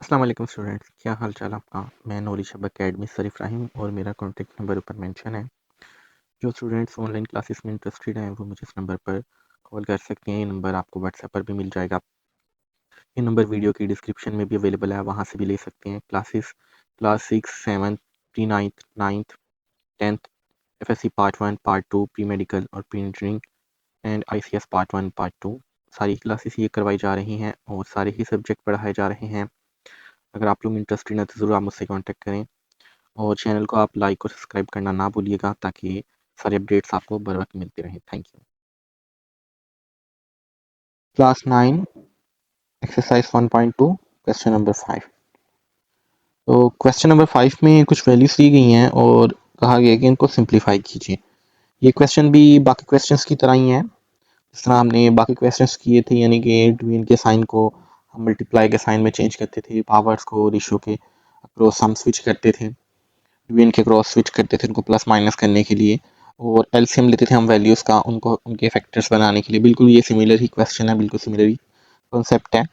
अस्सलाम वालेकुम स्टूडेंट्स, क्या हाल चाल आपका। मैं नूरी शब अकेडमी सर इब्राहिम और मेरा कॉन्टैक्ट नंबर ऊपर मेंशन है। जो स्टूडेंट्स ऑनलाइन क्लासेस में इंटरेस्टेड हैं वो मुझे इस नंबर पर कॉल कर सकते हैं। ये नंबर आपको व्हाट्सएप पर भी मिल जाएगा। ये नंबर वीडियो की डिस्क्रिप्शन में भी अवेलेबल है, वहाँ से भी ले सकते हैं। Class 6, 7, pre ninth, 9th, 10th, FSC part 1, part 2, pre medical और pre engineering and ICS part 1, part 2 सारी क्लासेस ये करवाई जा रही हैं और सारे ही सब्जेक्ट पढ़ाए जा रहे हैं। अगर आप लोग इंटरेस्टेड हैं तो ज़रूर आप मुझसे कॉन्टैक्ट करें और चैनल को आप लाइक और सब्सक्राइब करना ना भूलिएगा ताकि सारे अपडेट्स आपको बर वक्त मिलते रहें। Thank you. Class 9 exercise 1.2 question number 5। तो क्वेश्चन नंबर 5 में कुछ वैल्यूज दी गई हैं और कहा गया है कि इनको सिंप्लीफाई कीजिए। ये क्वेश्चन भी बाकी क्वेश्चंस की तरह ही है जिस तरह हमने बाकी क्वेश्चंस किए थे, यानी कि डिवीजन के साइन को हम मल्टीप्लाई के साइन में चेंज करते थे, पावर्स को रेशियो के अक्रॉस हम स्विच करते थे, डिवीजन के क्रॉस स्विच करते थे उनको प्लस माइनस करने के लिए, और एलसीएम लेते थे हम वैल्यूज़ का उनको उनके फैक्टर्स बनाने के लिए। बिल्कुल ये सिमिलर ही क्वेश्चन है, बिल्कुल सिमिलर ही कॉन्सेप्ट है।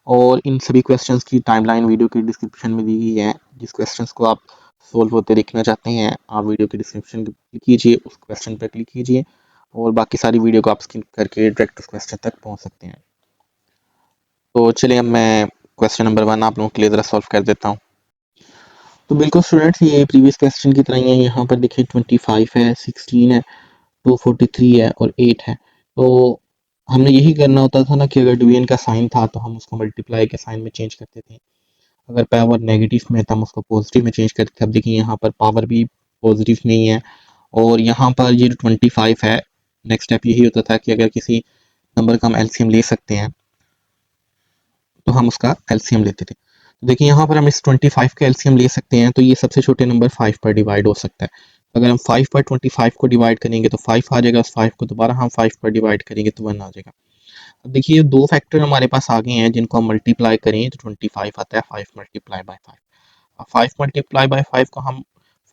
और इन सभी क्वेश्चंस की टाइमलाइन वीडियो की डिस्क्रिप्शन में दी गई है। जिस क्वेश्चंस को आप सोल्व होते देखना चाहते हैं आप वीडियो की डिस्क्रिप्शन क्लिक कीजिए, उस क्वेश्चन पर क्लिक कीजिए और बाकी सारी वीडियो को आप स्किप करके डायरेक्ट उस क्वेश्चन तक पहुँच सकते हैं। तो चलिए अब मैं क्वेश्चन नंबर 1 आप लोगों के लिए ज़रा सॉल्व कर देता हूँ। तो बिल्कुल स्टूडेंट्स ये प्रीवियस क्वेश्चन की तरह ही है। यहाँ पर देखिए 25 है, 16 है, 243 है और 8 है। तो हमने यही करना होता था ना कि अगर डिवीजन का साइन था तो हम उसको मल्टीप्लाई के साइन में चेंज करते थे। अगर पावर नेगेटिव में था हम उसको पॉजिटिव में चेंज करते थे। अब देखिए यहाँ पर पावर भी पॉजिटिव नहीं है और यहाँ पर ये जो 25 है, नेक्स्ट स्टेप यही होता था कि अगर किसी नंबर का हम एलसीएम ले सकते हैं तो हम उसका एलसीएम लेते थे। तो देखिए यहाँ पर हम इस 25 का एलसीएम ले सकते हैं, तो ये सबसे छोटे नंबर 5 पर डिवाइड हो सकता है। अगर हम 5 पर 25 को डिवाइड करेंगे तो 5 आ जाएगा, उस 5 को दोबारा हम 5 पर डिवाइड करेंगे तो 1 आ जाएगा। अब देखिए दो फैक्टर हमारे पास आ गए हैं जिनको हम मल्टीप्लाई करें तो 25 आता है 5 मल्टीप्लाई बाय 5। अब 5 मल्टीप्लाई बाय 5 को हम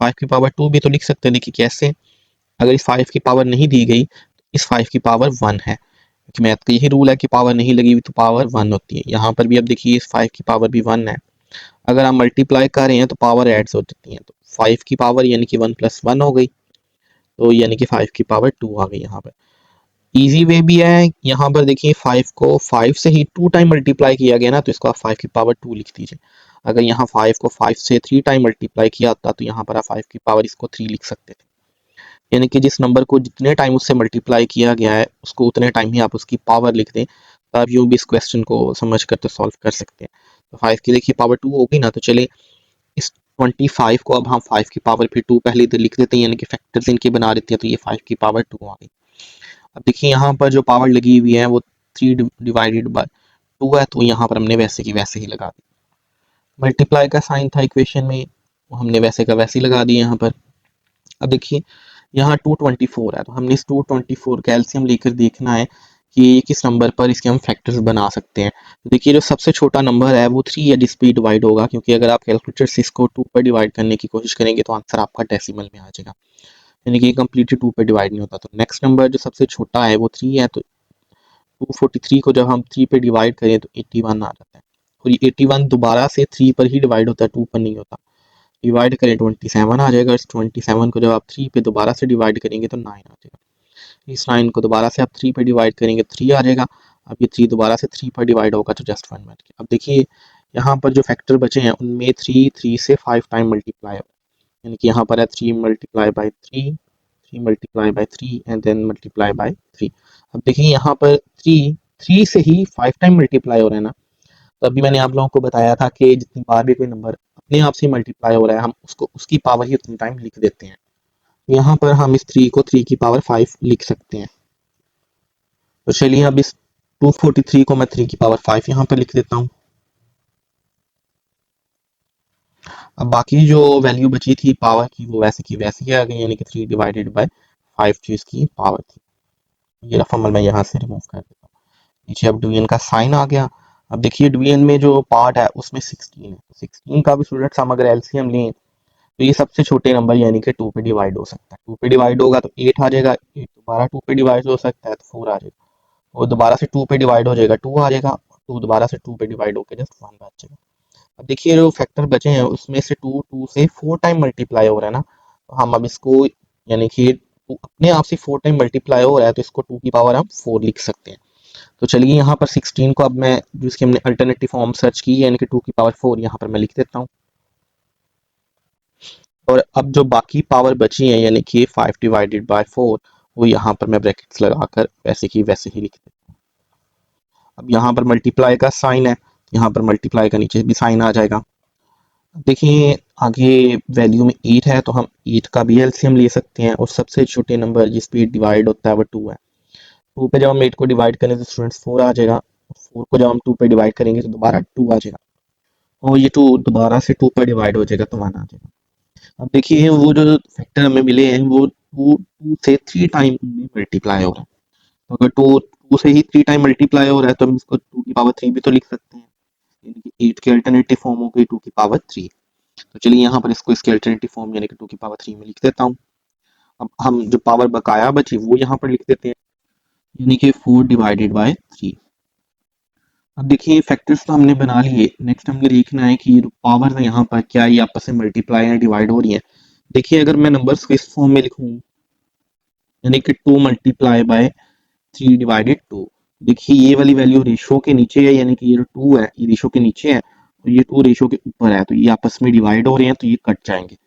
5 की पावर 2 भी तो लिख सकते हैं। देखिए कैसे, अगर इस 5 की पावर नहीं दी गई तो इस 5 की पावर 1 है, क्योंकि मैथ का यही रूल है कि पावर नहीं लगी हुई तो पावर 1 होती है। यहाँ पर भी अब देखिए इस 5 की पावर भी 1 है। अगर हम मल्टीप्लाई कर रहे हैं तो पावर एड्स हो जाती हैं, तो 5 की पावर यानी कि 1 + 1 हो गई, तो यानी कि 5 की पावर 2 आ गई। यहाँ पर इजी वे भी है। यहाँ पर देखिए 5 को 5 से ही 2 टाइम मल्टीप्लाई किया गया ना, तो इसको आप 5 की पावर 2 लिख दीजिए। अगर यहाँ 5 को 5 से 3 टाइम मल्टीप्लाई किया होता तो यहाँ पर आप 5 की पावर इसको 3 लिख सकते थे। यानी कि जिस नंबर को जितने टाइम उससे मल्टीप्लाई किया गया है उसको उतने टाइम ही आप उसकी पावर लिख दें, तो आप यूँ भी इस क्वेश्चन को समझ कर तो सॉल्व कर सकते हैं। तो 5 की देखिए पावर 2 होगी ना, तो चलिए इस 25 को अब हम 5 की पावर फिर 2 पहले इधर लिख देते हैं, यानी कि फैक्टर्स इनके बना देते हैं, तो ये 5 की पावर 2 आ गई। अब देखिए यहाँ पर जो पावर लगी हुई है वो 3 डिवाइडेड बाय 2 है, तो यहाँ पर हमने वैसे की वैसे ही लगा दी। मल्टीप्लाई का साइन था इक्वेशन में, वो हमने वैसे का वैसे ही लगा दिया यहाँ पर। अब देखिए यहाँ 224 है, तो हमने इस 224 का एलसीएम लेकर देखना है कि ये किस नंबर पर इसके हम फैक्टर्स बना सकते हैं। तो देखिए जो सबसे छोटा नंबर है वो 3 या जिस पे डिवाइड होगा, क्योंकि अगर आप कैलकुलेटर से इसको 2 पर डिवाइड करने की कोशिश करेंगे तो आंसर आपका डेसिमल में आ जाएगा, यानी कि कंप्लीटली 2 पे डिवाइड नहीं होता। तो नेक्स्ट नंबर जो सबसे छोटा है वो 3 है, तो 243 को जब हम 3 पे डिवाइड करें तो 81 आ जाता है, और ये 81 दोबारा से 3 पर ही डिवाइड होता है, 2 पर नहीं होता। डिवाइड करें 27 आ जाएगा, इस 27 को जब आप 3 पे दोबारा से डिवाइड करेंगे तो 9 आ जाएगा। इस 9 को दोबारा से आप 3 पे डिवाइड करेंगे तो 3 आ जाएगा। अब ये 3 दोबारा से 3 पर डिवाइड होगा तो जस्ट 1 बच गया। अब देखिए यहाँ पर जो फैक्टर बचे हैं उनमें 3 से 5 टाइम मल्टीप्लाई हो, यानी कि यहाँ पर है 3 multiply by 3, 3 multiply by 3 and then multiply by 3। अब देखिए यहाँ पर 3 से ही 5 टाइम मल्टीप्लाई हो रहा है ना, तो अभी मैंने आप लोगों को बताया था कि जितनी बार भी कोई नंबर अपने आप से मल्टीप्लाई हो रहा है हम उसको उसकी पावर ही उतनी टाइम लिख देते हैं। यहाँ पर हम इस 3 को 3 की पावर 5 लिख सकते हैं। तो चलिए अब इस 243 को मैं 3 की पावर 5 यहाँ पर लिख देता हूँ। अब बाकी जो वैल्यू बची थी पावर की वो वैसे की वैसी आ गई, यानी कि 3 डिवाइडेड बाय 5 जो इसकी पावर थी। ये रफ अमल मैं यहाँ से रिमूव कर देता हूँ। नीचे अब डिवीजन का साइन आ गया। अब देखिए डिवीजन में जो पार्ट है उसमें 16 है, 16 का भी स्टूडेंट्स हम अगर एलसीएम लें तो ये सबसे छोटे नंबर यानी कि 2 पे डिवाइड हो सकता है। 2 पे डिवाइड होगा तो 8 आ जाएगा, 8 दोबारा 2 पे डिवाइड हो सकता है तो 4 आ जाएगा, और दोबारा से 2 पे डिवाइड हो जाएगा 2 आ जाएगा, 2 दोबारा से 2 पे डिवाइड होकर जस्ट 1 बच जाएगा। अब देखिए जो फैक्टर बचे हैं उसमें से 2 से 4 टाइम मल्टीप्लाई हो रहा है ना, तो हम अब इसको यानी कि अपने आप से 4 टाइम मल्टीप्लाई हो रहा है तो इसको 2 की पावर हम 4 लिख सकते हैं। तो चलिए यहाँ पर 16 को अब मैं जिसकी हमने अल्टरनेटिव फॉर्म सर्च की यानी कि 2 की पावर 4 यहाँ पर मैं लिख देता हूँ। और अब जो बाकी पावर बची है यानी कि 5/4 वो यहाँ पर मैं ब्रैकेट्स लगाकर वैसे की वैसे ही लिख देता हूँ। अब यहाँ पर मल्टीप्लाई का साइन है, यहाँ पर मल्टीप्लाई का नीचे भी साइन आ जाएगा। देखिए आगे वैल्यू में 8 है तो हम 8 का भी एलसीएम ले सकते हैं और सबसे छोटे नंबर जिस पे डिवाइड होता है वो 2 है। 2 पे जब हम 8 को डिवाइड करें तो स्टूडेंट्स 4 आ जाएगा, 4 को जब हम 2 पे डिवाइड करेंगे तो दोबारा 2 आ जाएगा और ये 2 दोबारा से 2 पे डिवाइड हो जाएगा तो 1 आ जाएगा। अब देखिए वो जो फैक्टर हमें मिले हैं वो 2 से 3 टाइम में मल्टीप्लाई हो रहा है। तो अगर 2 से ही 3 टाइम मल्टीप्लाई हो रहा है तो हम इसको 2 की पावर 3 भी तो लिख सकते हैं, यानी कि 8 के अल्टरनेटिव फॉर्म हो गई 2 की पावर 3। तो चलिए यहाँ पर इसको इसके अल्टरनेटिव फॉर्म यानी कि 2 की पावर 3 में लिख देता हूँ। अब हम जो पावर बकाया बची वो यहाँ पर लिख देते हैं यानी कि 4/3। अब देखिए फैक्टर्स तो हमने बना लिए, नेक्स्ट हमने देखना है कि पावर यहाँ पर क्या ये आपस में मल्टीप्लाई या डिवाइड हो रही है। देखिए अगर मैं नंबर्स को इस फॉर्म में लिखूं यानी कि 2 × 3/2, देखिए ये वाली वैल्यू रेशो के नीचे है यानी कि ये जो 2 है ये रेशो के नीचे है और ये 2 रेशो के ऊपर है तो ये आपस में डिवाइड हो रहे हैं तो ये कट जाएंगे।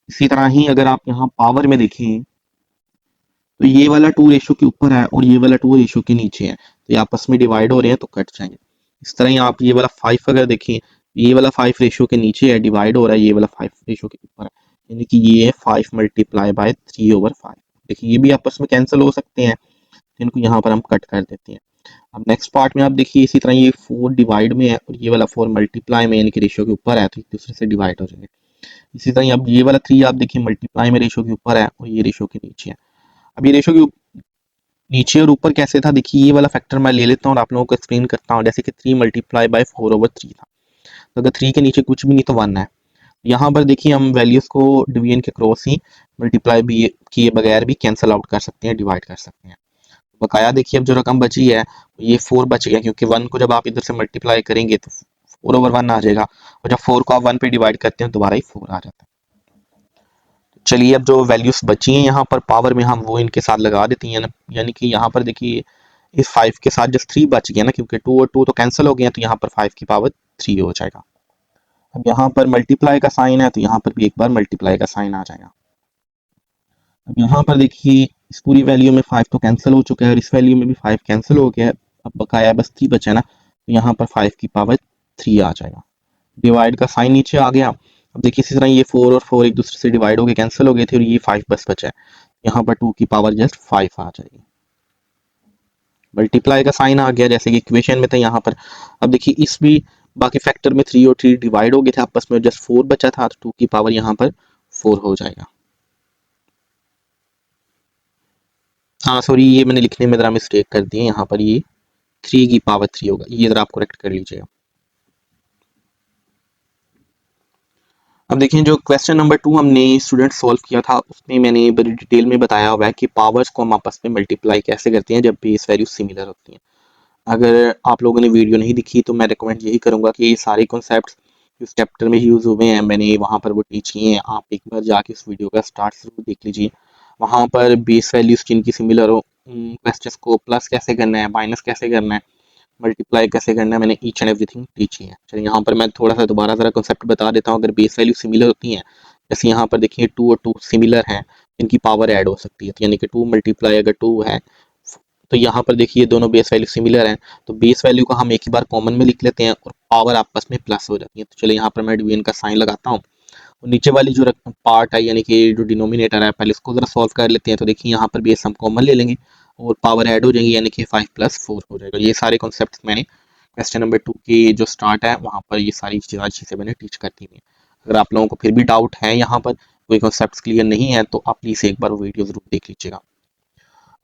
इसी तरह ही अगर आप यहाँ पावर में देखें तो ये वाला 2 रेशो के ऊपर है और ये वाला 2 रेशो के नीचे है तो ये आपस में डिवाइड हो रहे हैं तो कट जाएंगे। इस तरह ही आप ये वाला 5 अगर देखें, ये वाला 5 रेशो के नीचे है डिवाइड हो रहा है, ये वाला 5 रेशो के ऊपर है यानी कि ये है 5 × 3/3/5। देखिए ये भी आपस में कैंसिल हो सकते हैं, इनको यहाँ पर हम कट कर देते हैं। अब नेक्स्ट पार्ट में आप देखिए इसी तरह ये 4 डिवाइड में है और ये वाला 4 मल्टीप्लाई में यानी कि रेशियो के ऊपर है तो एक दूसरे से डिवाइड हो जाएंगे। इसी तरह अब ये वाला 3 आप देखिए मल्टीप्लाई में रेशियो के ऊपर है और ये रेशियो के नीचे है। अब ये रेशियो के नीचे और ऊपर कैसे था, देखिए ये वाला फैक्टर मैं ले लेता हूँ और आप लोगों को एक्सप्लेन करता हूँ। जैसे कि 3 × 4/3 था, तो अगर 3 के नीचे कुछ भी नहीं तो 1 है। यहाँ पर देखिए हम वैल्यूज को डिवीजन के क्रॉस ही मल्टीप्लाई भी किए बगैर भी कैंसिल आउट कर सकते हैं, डिवाइड कर सकते हैं। बकाया देखिए अब जो रकम बची है ये 4 बच गया क्योंकि 1 को जब आप इधर से मल्टीप्लाई करेंगे तो 4/1 आ जाएगा और जब 4 को आप 1 पे डिवाइड करते हैं दोबारा ही 4 आ जाता है। चलिए अब जो वैल्यूज बची हैं यहाँ पर पावर में हम वो इनके साथ लगा देते हैं यानी कि यहाँ पर देखिए इस 5 के साथ जस्ट 3 बच गया ना क्योंकि 2 और 2 तो कैंसिल हो गए तो यहाँ पर 5 की पावर 3 हो जाएगा। अब यहाँ पर मल्टीप्लाई का साइन है तो यहाँ पर भी एक बार मल्टीप्लाई का साइन आ जाएगा। अब यहाँ पर देखिए इस पूरी वैल्यू में 5 तो कैंसिल हो चुका है और इस वैल्यू में भी 5 कैंसिल हो गया है। अब बकाया बस 3 बचा है ना, तो यहाँ पर 5 की पावर 3 आ जाएगा। डिवाइड का साइन नीचे आ गया। अब देखिए इसी तरह ये 4 और 4 एक दूसरे से डिवाइड हो गए कैंसिल हो गए थे और ये 5 बस बचा है, यहाँ पर 2 की पावर जस्ट 5 आ जाएगी। मल्टीप्लाई का साइन आ गया जैसे कि इक्वेशन में था यहाँ पर। अब देखिए इस भी बाकी फैक्टर में 3 और 3 डिवाइड हो गए थे आपस में, जस्ट 4 बचा था तो 2 की पावर यहाँ पर 4 हो जाएगा। हाँ सॉरी ये मैंने लिखने में ज़रा मिस्टेक कर दी है, यहाँ पर ये 3 की पावर 3 होगा, ये ज़रा आप करेक्ट कर लीजिएगा। अब देखिए जो क्वेश्चन नंबर 2 हमने स्टूडेंट सॉल्व किया था उसमें मैंने बड़ी डिटेल में बताया हुआ है कि पावर्स को हम आपस में मल्टीप्लाई कैसे करते हैं जब बेस वैल्यू सिमिलर होती हैं। अगर आप लोगों ने वीडियो नहीं दिखी तो मैं रिकमेंड यही करूंगा कि ये सारे कॉन्सेप्ट्स इस चैप्टर में यूज़ हुए हैं मैंने वहाँ पर वो टीच किए हैं, आप एक बार जाके इस वीडियो का स्टार्ट जरूर देख लीजिए। वहाँ पर बेस वैल्यूज जिनकी सिमिलर हो क्वेश्चंस को प्लस कैसे करना है, माइनस कैसे करना है, मल्टीप्लाई कैसे करना है, मैंने ईच एंड एवरीथिंग टीच किया है। चलिए यहाँ पर मैं थोड़ा सा दोबारा ज़रा कॉन्सेप्ट बता देता हूँ। अगर बेस वैल्यू सिमिलर होती हैं जैसे यहाँ पर देखिए 2 और 2 सिमिलर हैं, इनकी पावर ऐड हो सकती है तो यानी कि 2 मल्टीप्लाई अगर 2 है तो यहाँ पर देखिए दोनों बेस वैल्यू सिमिलर हैं तो बेस वैल्यू को हम एक ही बार कॉमन में लिख लेते हैं और पावर आपस में प्लस हो जाती है। तो चलिए यहाँ पर मैं डिवीजन का साइन लगाता हूँ और नीचे वाली जो पार्ट है यानी कि जो डिनोमिनेटर है पहले इसको जरा सॉल्व कर लेते हैं। तो देखिए यहाँ पर बेस हम कॉमन ले लेंगे और पावर ऐड हो जाएगी यानी कि 5 + 4 हो जाएगा। ये सारे कॉन्सेप्ट मैंने क्वेश्चन नंबर 2 की जो स्टार्ट है वहाँ पर ये सारी चीज़ें मैंने टीच कर दी हैं। अगर आप लोगों को फिर भी डाउट है यहाँ पर कोई कॉन्सेप्ट क्लियर नहीं है तो आप प्लीज़ एक बार वो वीडियो जरूर देख लीजिएगा।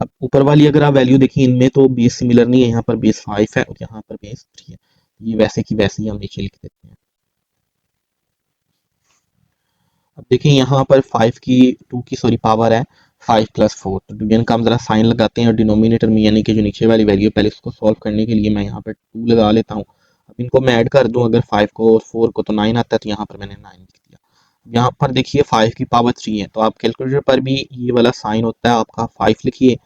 अब ऊपर वाली अगर आप वैल्यू देखिए इनमें तो बेस सिमिलर नहीं है, यहाँ पर बेस 5 है और यहाँ पर बेस 3 है, ये वैसे की वैसे ही हम नीचे लिख देते हैं। अब देखिए यहाँ पर 5 की 2 की सॉरी पावर है 5 + 4 तो डिवीजन का हम जरा साइन लगाते हैं और डिनोमिनेटर में यानी कि जो नीचे वाली वैल्यू पहले उसको सॉल्व करने के लिए मैं यहाँ पर 2 लगा लेता हूँ अब इनको मैं ऐड कर दूं अगर 5 को और 4 को तो 9 आता है, तो यहाँ पर मैंने 9 लिख दिया। यहाँ पर देखिए 5 की पावर 3 है, तो आप कैलकुलेटर पर भी ये वाला साइन होता है आपका 5 लिखिए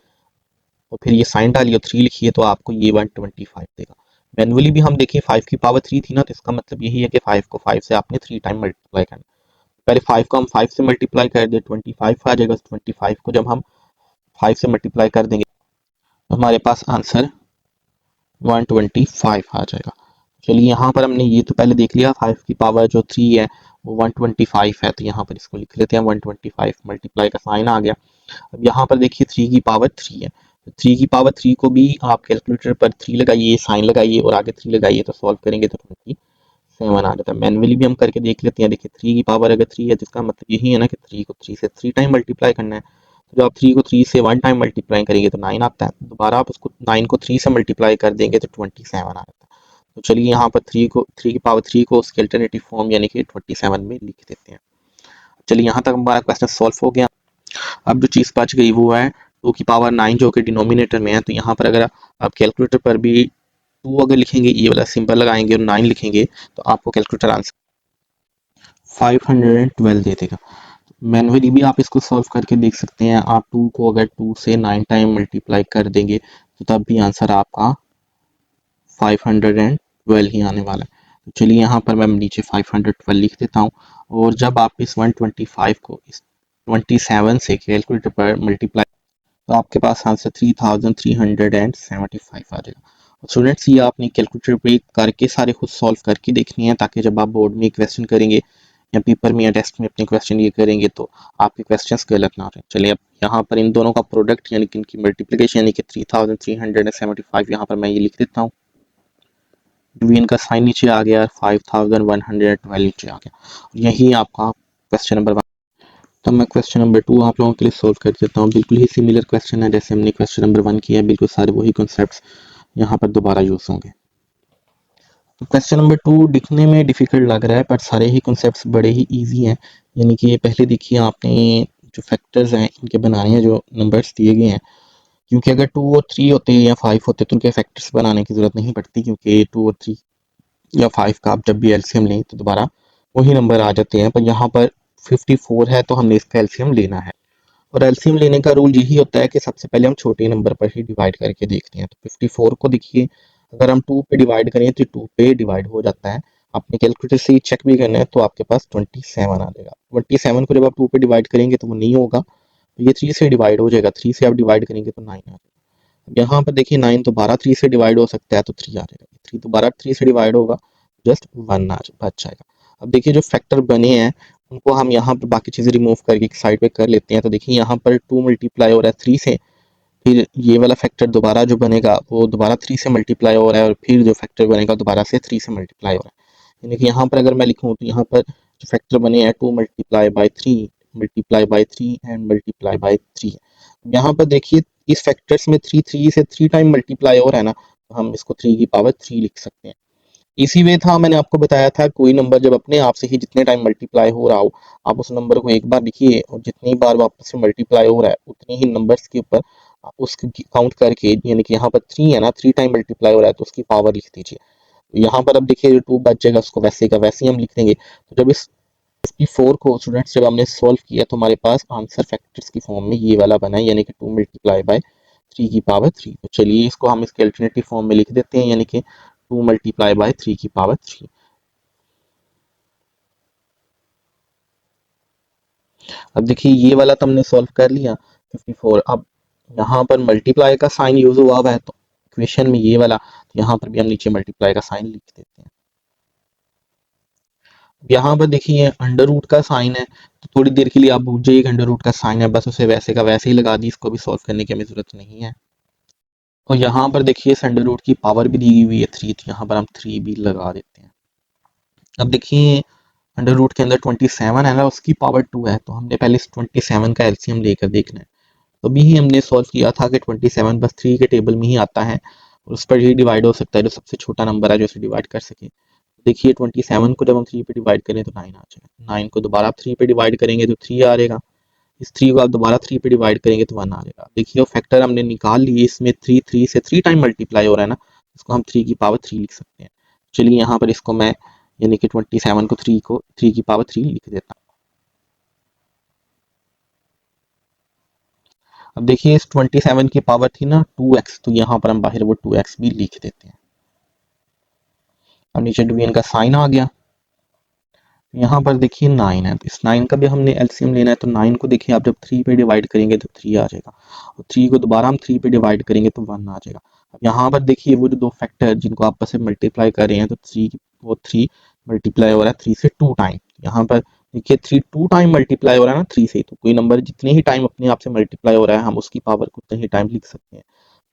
और फिर ये साइन डालिए और 3 लिखिए तो आपको ये 125 देगा। मैनुअली भी हम देखिए 5 की पावर 3 थी ना, तो इसका मतलब यही है कि 5 को 5 से आपने 3 टाइम मल्टीप्लाई करना। पहले 5 को हम 5 से मल्टीप्लाई कर दे 25 आ जाएगा, 25 को जब हम 5 से मल्टीप्लाई कर देंगे तो हमारे पास आंसर 125 आ जाएगा। चलिए यहाँ पर हमने ये तो पहले देख लिया 5 की पावर जो 3 है वो 125 है, तो यहाँ पर इसको लिख लेते हैं 125, मल्टीप्लाई का साइन आ गया। अब यहाँ पर देखिए 3 की पावर 3 है, तो 3 की पावर 3 को भी आप कैलकुलेटर पर 3 लगाइए, साइन लगाइए और आगे 3 लगाइए, तो सॉल्व करेंगे तो 27 आ जाता है। मैनुअली भी हम करके देख लेते हैं। देखिए 3 की पावर अगर 3 है तो इसका मतलब यही है ना कि 3 को 3 से 3 टाइम मल्टीप्लाई करना है। तो जब आप 3 को 3 से 1 टाइम मल्टीप्लाई करेंगे तो 9 आता है, दोबारा आप उसको 9 को 3 से मल्टीप्लाई कर देंगे तो 27 आ जाता है। तो चलिए यहाँ पर 3 की पावर 3 को उसके अल्टरनेटिव फॉर्म यानी कि 27 में लिख देते हैं। चलिए यहाँ तक हमारा क्वेश्चन सॉल्व हो गया। अब जो चीज़ बच गई वो है 2 की पावर 9 जो कि डिनोमिनेटर में है, तो यहाँ पर अगर आप कैलकुलेटर पर भी 2 अगर लिखेंगे, ये वाला सिंबल लगाएंगे और 9 लिखेंगे तो आपको कैलकुलेटर आंसर 512 दे देगा। मैनुअली भी आप इसको सॉल्व करके देख सकते हैं। आप 2 को अगर 2 से 9 टाइम मल्टीप्लाई कर देंगे तो तब भी आंसर आपका 512 ही आने वाला है। तो चलिए यहाँ पर मैं नीचे 512 लिख देता हूँ, और जब आप इस 125 को इस 27 से कैलकुलेटर पर मल्टीप्लाई तो आपके पास आंसर 3375 आ जाएगा। स्टूडेंट्स ये आपने कैलकुलेटर पे करके सारे खुद सॉल्व करके देखनी है, ताकि जब आप बोर्ड में क्वेश्चन करेंगे या पेपर में या टेस्ट में अपने क्वेश्चन ये करेंगे तो आपके क्वेश्चंस गलत ना रहे। चलिए अब यहाँ पर इन दोनों का प्रोडक्ट यानी कि इनकी मल्टीप्लिकेशन यानी कि 3375 यहाँ पर मैं ये लिख देता हूँ। डिवीजन का साइन नीचे आ गया, 5112 नीचे आ गया। यही आपका क्वेश्चन नंबर 1। तो मैं क्वेश्चन नंबर 2 आप लोगों के लिए सोल्व कर देता हूँ। बिल्कुल ही सिमिलर क्वेश्चन है जैसे हमने क्वेश्चन नंबर 1 किया है, बिल्कुल सारे वही कॉन्सेप्ट्स यहाँ पर दोबारा यूज होंगे। तो क्वेश्चन नंबर 2 दिखने में डिफिकल्ट लग रहा है पर सारे ही कॉन्सेप्ट्स बड़े ही इजी हैं। यानी कि पहले देखिए आपने जो फैक्टर्स हैं इनके बनाने हैं, जो नंबर्स दिए गए हैं, क्योंकि अगर 2 और 3 होते या 5 होते तो उनके फैक्टर्स बनाने की जरूरत नहीं पड़ती, क्योंकि 2 और 3 या 5 का आप जब भी एलसीएम लें तो दोबारा वही नंबर आ जाते हैं। पर यहाँ पर 54 है तो हमने इसका एलसीएम लेना है, और एलसीएम लेने का रूल यही होता है कि सबसे पहले हम छोटे नंबर पर ही डिवाइड करके देखते हैं। तो 54 को देखिए अगर हम 2 पे डिवाइड करें तो 2 पे डिवाइड हो जाता है। आपने कैलकुलेटर से ही चेक भी करना है तो आपके पास 27 आ जाएगा। 27 को जब आप 2 पे डिवाइड करेंगे तो वो नहीं होगा, तो ये 3 से डिवाइड हो जाएगा। 3 से आप डिवाइड करेंगे तो 9 आ जाएगा। यहाँ पर देखिए 9 दोबारा 3 से डिवाइड हो सकता है तो 3 आ जाएगा। 3 दोबारा 3 से डिवाइड होगा, जस्ट 1 बच जाएगा। अब देखिए जो फैक्टर बने हैं उनको हम यहाँ पर बाकी चीज़ें रिमूव करके साइड पे कर लेते हैं। तो देखिए यहाँ पर 2 मल्टीप्लाई हो रहा है 3 से, फिर ये वाला फैक्टर दोबारा जो बनेगा वो दोबारा 3 से मल्टीप्लाई हो रहा है, और फिर जो फैक्टर बनेगा दोबारा से 3 से मल्टीप्लाई हो रहा है। यानी कि यहाँ पर अगर मैं लिखूँ तो यहाँ पर जो फैक्टर बने हैं 2 multiply by 3 multiply by 3 and multiply by 3 है। यहाँ पर देखिए इस फैक्टर्स में 3 से 3 टाइम मल्टीप्लाई हो रहा है ना, तो हम इसको 3 की पावर 3 लिख सकते हैं। इसी वे था मैंने आपको बताया था कोई नंबर जब अपने आप से ही जितने टाइम मल्टीप्लाई हो रहा हो, आप उस नंबर को एक बार लिखिए और जितनी बार वापस से मल्टीप्लाई हो रहा है उतनी ही नंबर्स के ऊपर आप उसकी काउंट करके, यानी कि यहाँ पर 3 है ना, 3 टाइम मल्टीप्लाई हो रहा है तो उसकी पावर लिख दीजिए। तो यहाँ पर अब देखिए जो 2 बच जाएगा उसको वैसे का वैसे ही हम लिख देंगे। तो जब इस 54 को स्टूडेंट्स जब हमने सॉल्व किया तो हमारे पास आंसर फैक्टर्स की फॉर्म में ये वाला बना है, यानी कि 2 मल्टीप्लाई बाय 3 की पावर 3। तो चलिए इसको हम इसके अल्टरनेटिव फॉर्म में लिख देते हैं, यानी कि 2 मल्टीप्लाई बाय 3 की पावर 3। अब देखिए ये वाला तो हमने सॉल्व कर लिया 54। अब यहाँ पर मल्टीप्लाई का साइन यूज हुआ हुआ है तो इक्वेशन में ये वाला, तो यहाँ पर भी हम नीचे मल्टीप्लाई का साइन लिख देते हैं। यहाँ पर देखिए अंडर रूट का साइन है, तो थोड़ी देर के लिए आप भूल जाइए अंडर रूट का साइन है, बस उसे वैसे का वैसे ही लगा दी, इसको भी सॉल्व करने की हमें जरूरत नहीं है। और यहाँ पर देखिए अंडर रूट की पावर भी दी हुई है 3, तो यहाँ पर हम 3 भी लगा देते हैं। अब देखिए अंडर रूट के अंदर 27 है ना, उसकी पावर 2 है, तो हमने पहले इस 27 का एलसीएम लेकर देखना है। तो अभी ही हमने सॉल्व किया था कि 27 बस 3 के टेबल में ही आता है और उस पर ही डिवाइड हो सकता है, जो सबसे छोटा नंबर है जो उसे डिवाइड कर सके। देखिए 27 को जब हम 3 पे डिवाइड करें तो 9 आ जाएगा, 9 को दोबारा 3 पे डिवाइड करेंगे तो 3 आ जाएगा, इस 3 को आप दोबारा 3 पे डिवाइड करेंगे तो 1 आ जाएगा। देखिए वो फैक्टर हमने निकाल लिए, इसमें 3 3 से 3 टाइम मल्टीप्लाई हो रहा है ना, इसको हम 3 की पावर 3 लिख सकते हैं। चलिए यहाँ पर इसको मैं यानी कि 27 को 3 की पावर 3 लिख देता हूँ। अब देखिए इस 27 की पावर थी ना 2x, तो यहाँ पर हम बाहर वो 2x भी लिख देते हैं। अब नीचे डिवीजन का साइन आ गया। यहाँ पर देखिए 9 है, तो इस 9 का भी हमने एलसीएम लेना है। तो 9 को देखिए आप जब 3 पे डिवाइड करेंगे तो 3 आ जाएगा, और 3 को दोबारा हम 3 पे डिवाइड करेंगे तो 1 आ जाएगा। अब यहाँ पर देखिए वो जो दो फैक्टर जिनको आपस में मल्टीप्लाई कर रहे हैं, तो 3 मल्टीप्लाई हो रहा है 3 से 2 टाइम। यहाँ पर देखिए 3 2 टाइम मल्टीप्लाई हो रहा है ना 3 से, तो कोई नंबर जितने ही टाइम अपने आप से मल्टीप्लाई हो रहा है हम उसकी पावर को उतने ही टाइम लिख सकते हैं।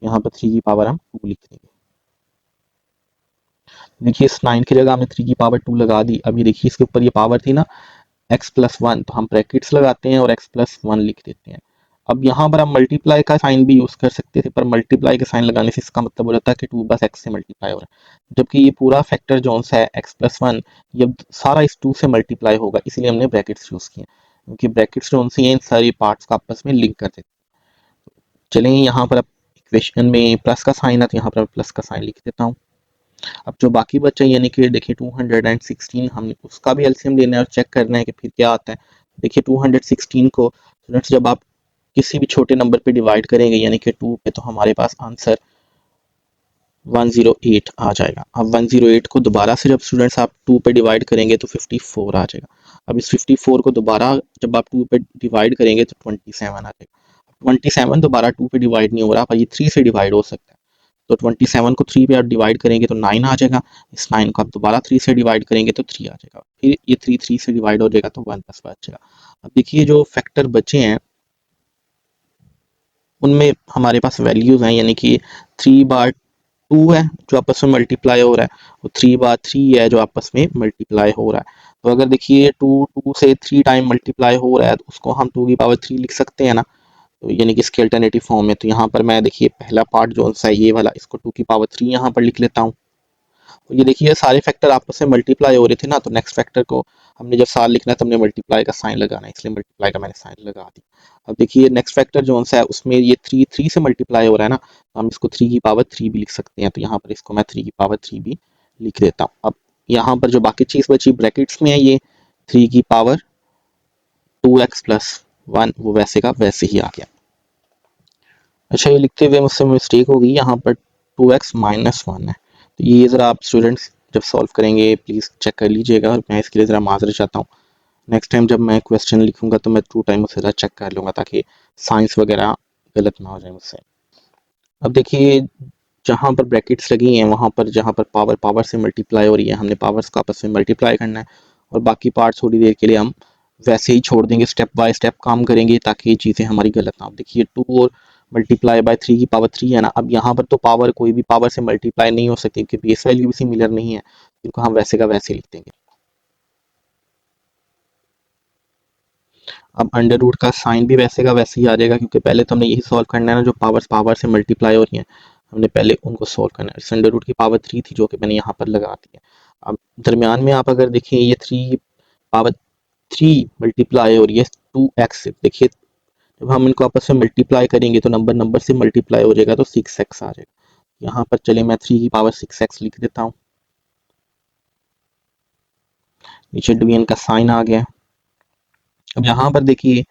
यहाँ पर 3 की पावर हम 2 लिख देंगे। देखिए इस 9 की जगह हमने 3 की पावर 2 लगा दी। अब ये देखिए इसके ऊपर ये पावर थी ना x+1, तो हम ब्रैकेट्स लगाते हैं और x+1 लिख देते हैं। अब यहाँ पर हम मल्टीप्लाई का साइन भी यूज कर सकते थे, पर मल्टीप्लाई का साइन लगाने से इसका मतलब हो जाता है कि 2 बस x से मल्टीप्लाई हो रहा है, जबकि ये पूरा फैक्टर जो है x+1 ये सारा इस 2 से मल्टीप्लाई होगा, इसीलिए हमने ब्रैकेट्स यूज किए, क्योंकि ब्रैकेट्स जो हैं इन सारी पार्ट्स को आपस में लिंक कर देते हैं। चलें यहाँ पर अब इक्वेशन में प्लस का साइन है, तो यहाँ पर प्लस का साइन लिख देता हूँ। अब जो बाकी बचा यानी कि देखिए 216 हमने उसका भी एलसीएम लेना है और चेक करना है कि फिर क्या आता है। देखिए 216 को स्टूडेंट्स जब आप किसी भी छोटे नंबर पे डिवाइड करेंगे यानी कि 2 पे, तो हमारे पास आंसर 108 आ जाएगा। अब 108 को दोबारा से जब स्टूडेंट्स आप 2 पे डिवाइड करेंगे तो 54 आ जाएगा। अब इस 54 को दोबारा जब आप 2 पे डिवाइड करेंगे तो 27 आ जाएगा। 27 दोबारा 2 पे डिवाइड नहीं हो रहा, पर ये 3 से डिवाइड हो सकता है, तो 27 को 3 पे आप डिवाइड करेंगे तो 9 आ जाएगा। इस 9 को आप दोबारा 3 से डिवाइड करेंगे तो 3 आ जाएगा, फिर ये 3 से डिवाइड हो जाएगा तो 1 प्लस बच जाएगा। अब देखिए जो फैक्टर बचे हैं उनमें हमारे पास वैल्यूज हैं, यानी कि 3/2 है जो आपस में मल्टीप्लाई हो रहा है, और 3/3 है जो आपस में मल्टीप्लाई हो रहा है। तो अगर देखिए 2 से 3 टाइम मल्टीप्लाई हो रहा है तो उसको हम 2 की पावर 3 लिख सकते हैं ना, तो यानी कि इसके अल्टरनेटिव फॉर्म में। तो यहाँ पर मैं देखिए पहला पार्ट जो सा है ये वाला, इसको 2 की पावर 3 यहाँ पर लिख लेता हूँ। तो ये देखिए सारे फैक्टर आपस में मल्टीप्लाई हो रहे थे ना, तो नेक्स्ट फैक्टर को हमने जब सार लिखना है तो हमने मल्टीप्लाई का साइन लगाना है, इसलिए मल्टीप्लाई का मैंने साइन लगा दिया। अब देखिए नेक्स्ट फैक्टर जो सा है उसमें ये 3 से मल्टीप्लाई हो रहा है ना, तो हम इसको 3 की पावर 3 भी लिख सकते हैं। तो यहाँ पर इसको मैं 3 की पावर 3 भी लिख देता हूँ। अब यहाँ पर जो बाकी चीज़ बची ब्रैकेट्स में है, ये 3 की पावर 2x+1 वो वैसे का वैसे ही आ गया। अच्छा ये लिखते हुए मुझसे मिस्टेक हो गई, यहाँ पर 2x-1 है, तो ये ज़रा आप स्टूडेंट्स जब सॉल्व करेंगे प्लीज़ चेक कर लीजिएगा, और मैं इसके लिए ज़रा माजरत चाहता हूँ। नेक्स्ट टाइम जब मैं क्वेश्चन लिखूंगा तो मैं 2 टाइम उससे ज़रा चेक कर लूँगा ताकि साइंस वगैरह गलत ना हो जाए मुझसे। अब देखिए जहाँ पर ब्रैकेट्स लगी हैं वहाँ पर जहाँ पर पावर पावर से मल्टीप्लाई हो रही है, हमने पावर्स का आपस में मल्टीप्लाई करना है, और बाकी पार्ट थोड़ी देर के लिए हम वैसे ही छोड़ देंगे, स्टेप बाय स्टेप काम करेंगे ताकि ये चीज़ें हमारी गलत ना हो। देखिए 2 और मल्टीप्लाई बाय 3 की पावर 3 है ना, अब यहाँ पर तो पावर कोई भी पावर से मल्टीप्लाई नहीं हो सकती क्योंकि बेस वैल्यू भी सिमिलर नहीं है, इनको हम वैसे का वैसे लिख देंगे। अब अंडर रूट का साइन भी वैसे का वैसे ही आ जाएगा, क्योंकि पहले तो हमने यही सॉल्व करना है ना जो पावर्स पावर से मल्टीप्लाई हो रही हैं, हमने पहले उनको सॉल्व करना है। अंडर रूट की पावर 3 थी जो कि मैंने यहाँ पर लगा दी है। अब दरमियान में आप अगर देखें ये 3 पावर 3 मल्टीप्लाई हो रही है 2x से, देखिए जब हम इनको आपस में मल्टीप्लाई करेंगे तो नंबर नंबर से मल्टीप्लाई हो जाएगा तो 6x आ जाएगा। यहाँ पर चले मैं 3 की पावर 6x लिख देता हूँ। नीचे डिवीजन का साइन आ गया। अब यहाँ पर देखिए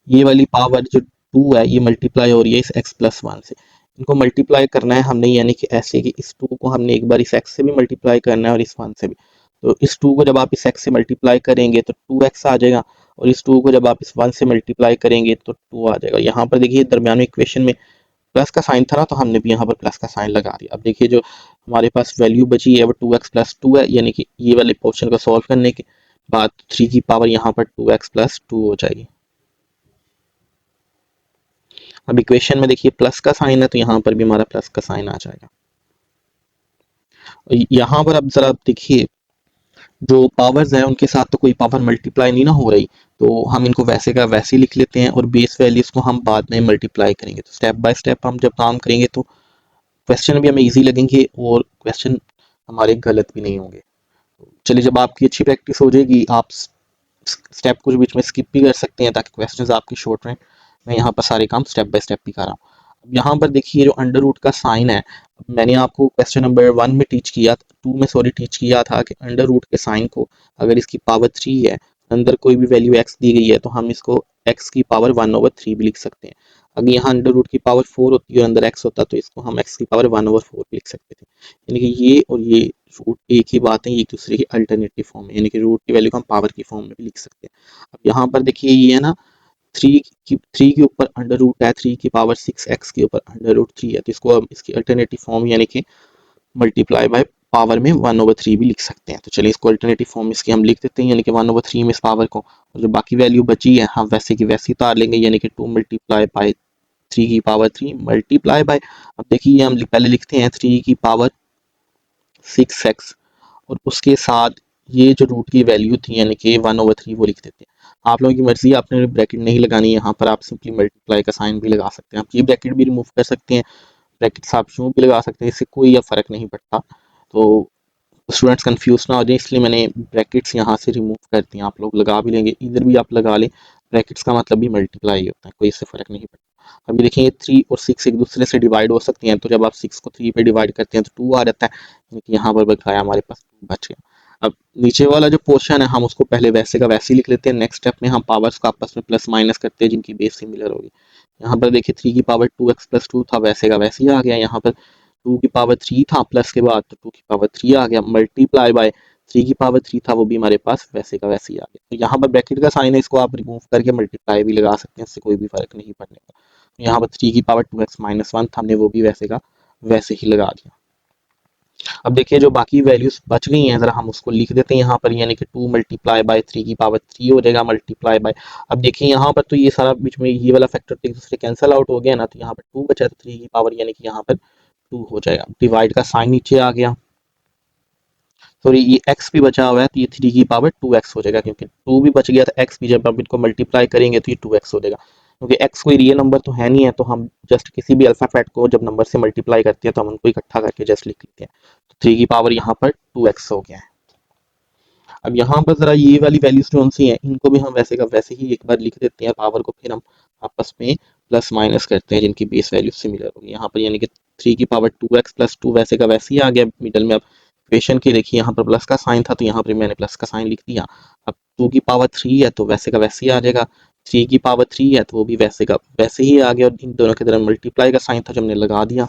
ये वाली पावर जो 2 है ये मल्टीप्लाई हो रही है इस x+1 से, इनको मल्टीप्लाई करना है हमने, यानी कि ऐसे कि इस 2 को हमने एक बार इस x से भी मल्टीप्लाई करना है और इस 1 से भी। तो इस 2 को जब आप इस x से मल्टीप्लाई करेंगे तो 2x आ जाएगा, और इस 2 को जब आप इस 1 से मल्टीप्लाई करेंगे तो 2 आ जाएगा। यहाँ पर देखिए दरमियान में इक्वेशन में प्लस का साइन था ना, तो हमने भी यहाँ पर प्लस का साइन लगा दिया। अब देखिए जो हमारे पास वैल्यू बची है वो 2x+2 है, यानी कि ये वाले पोर्शन को सॉल्व करने के बाद 3 की पावर यहाँ पर 2x+2 हो जाएगी। अब इक्वेशन में देखिए प्लस का साइन है तो यहाँ पर भी हमारा प्लस का साइन आ जाएगा। यहाँ पर अब जरा देखिए जो पावर्स हैं उनके साथ तो कोई पावर मल्टीप्लाई नहीं ना हो रही, तो हम इनको वैसे का वैसे लिख लेते हैं और बेस वैल्यूज को हम बाद में मल्टीप्लाई करेंगे। तो स्टेप बाय स्टेप हम जब काम करेंगे तो क्वेश्चन भी हमें इजी लगेंगे और क्वेश्चन हमारे गलत भी नहीं होंगे। चलिए जब आपकी अच्छी प्रैक्टिस हो जाएगी आप स्टेप कुछ बीच में स्किप भी कर सकते हैं ताकि क्वेश्चंस आपके शॉर्ट रहें। मैं यहाँ पर सारे काम स्टेप बाय स्टेप भी कर रहा हूँ। यहाँ पर देखिए जो अंडर रूट का साइन है, मैंने आपको क्वेश्चन नंबर 1 में टीच किया, 2 में सॉरी टीच किया था कि अंडर रूट के साइन को अगर इसकी पावर 3 है, अंदर कोई भी वैल्यू x दी गई है तो हम इसको x की पावर 1/3 भी लिख सकते हैं। अगर यहाँ अंडर रूट की पावर 4 होती है और अंदर x होता तो इसको हम x की पावर 1/4 भी लिख सकते थे। यानी कि ये और ये रूट एक ही बात है, एक दूसरे की अल्टरनेटिव फॉर्म है, यानी कि रूट की वैल्यू को हम पावर की फॉर्म में भी लिख सकते हैं। अब यहाँ पर देखिए ये है ना, थ्री के ऊपर अंडर रूट है, 3 की पावर 6x के ऊपर अंडर रूट 3 है, तो इसको हम इसकी अल्टरनेटिव फॉर्म यानी कि मल्टीप्लाई बाय पावर में 1/3 भी लिख सकते हैं। तो चलिए इसको अल्टरनेटिव फॉर्म इसकी हम लिख देते हैं, यानी कि 1/3 में इस पावर को, और जो बाकी वैल्यू बची है हम वैसे की वैसी उतार लेंगे, यानी कि 2 मल्टीप्लाई बाय 3 की पावर 3 मल्टीप्लाई बाय, अब देखिए हम पहले लिखते हैं 3 की पावर 6x और उसके साथ ये जो रूट की वैल्यू थी यानी कि 1/3 वो लिख देते हैं। आप लोगों की मर्जी, आपने ब्रैकेट नहीं लगानी, यहाँ पर आप सिंपली मल्टीप्लाई का साइन भी लगा सकते हैं, आप ये ब्रैकेट भी रिमूव कर सकते हैं, ब्रैकेट्स आप यूँ भी लगा सकते हैं, इससे कोई फर्क नहीं पड़ता। तो स्टूडेंट्स कंफ्यूज ना हो जाए इसलिए मैंने ब्रैकेट्स यहाँ से रिमूव कर दिए, आप लोग लगा भी लेंगे, इधर भी आप लगा लें, ब्रैकेट्स का मतलब भी मल्टीप्लाई होता है, कोई इससे फर्क नहीं पड़ता। अभी देखिए 3 और 6 एक दूसरे से डिवाइड हो सकती हैं, तो जब आप 6 को 3 पे डिवाइड करते हैं तो 2 आ जाता है, यानी कि यहाँ पर बकाया हमारे पास 2 बच गया। अब नीचे वाला जो पोर्शन है हम उसको पहले वैसे का वैसे ही लिख लेते हैं, नेक्स्ट स्टेप में हम पावर्स को आपस में प्लस माइनस करते हैं जिनकी बेस सिमिलर होगी। यहाँ पर देखिए 3 की पावर 2x प्लस 2 था, वैसे का वैसे ही आ गया, यहाँ पर 2 की पावर 3 था प्लस के बाद तो 2 की पावर 3 आ गया, मल्टीप्लाई बाय 3 की पावर 3 था वो भी हमारे पास वैसे का वैसे ही आ गया। तो यहाँ पर ब्रैकेट का साइन है, इसको आप रिमूव करके मल्टीप्लाई भी लगा सकते हैं, इससे कोई भी फर्क नहीं पड़ने का। तो यहाँ पर 3 की पावर 2x माइनस 1 था, हमने वो भी वैसे का वैसे ही लगा दिया। अब देखिए जो बाकी वैल्यूज बच गई हैं जरा हम उसको लिख देते हैं यहाँ पर, यानी कि 2 मल्टीप्लाई बाय 3 की पावर 3 हो जाएगा मल्टीप्लाई बाय, अब देखिए यहाँ पर तो ये सारा बीच में ये वाला फैक्टर एक दूसरे कैंसिल आउट हो गया ना, तो यहाँ पर 2 बचा, तो 3 की पावर यानी कि यहाँ पर 2 हो जाएगा, डिवाइड का साइन नीचे आ गया, सॉरी ये x भी बचा हुआ है तो ये 3 की पावर 2x हो जाएगा, क्योंकि 2 भी बच गया था, x भी जब हम इनको मल्टीप्लाई करेंगे तो ये 2x हो जाएगा, क्योंकि x कोई रियल नंबर तो है नहीं है, तो हम जस्ट किसी भी अल्फाबेट को जब नंबर से मल्टीप्लाई करते हैं तो हम उनको इकट्ठा करके जस्ट लिख लेते हैं, तो 3 की पावर यहाँ पर 2x हो गया है। अब यहाँ पर जरा ये वाली वैल्यूज कौन सी हैं, इनको भी हम वैसे का वैसे ही एक बार लिख देते हैं, पावर को फिर हम आपस में प्लस माइनस करते हैं जिनकी बेस वैल्यू सिमिलर होगी, यहाँ पर यानी कि 3 की पावर 2x प्लस 2 वैसे का वैसे ही आ गया मिडल में। अब इक्वेशन की देखिए यहाँ पर प्लस का साइन था तो यहाँ पर मैंने प्लस का साइन लिख दिया, अब 2 की पावर 3 है तो वैसे का वैसे ही आ जाएगा, 3 की पावर 3 है तो वो भी वैसे का वैसे ही आ गया, और इन दोनों के तरफ मल्टीप्लाई का साइन था जो हमने लगा दिया।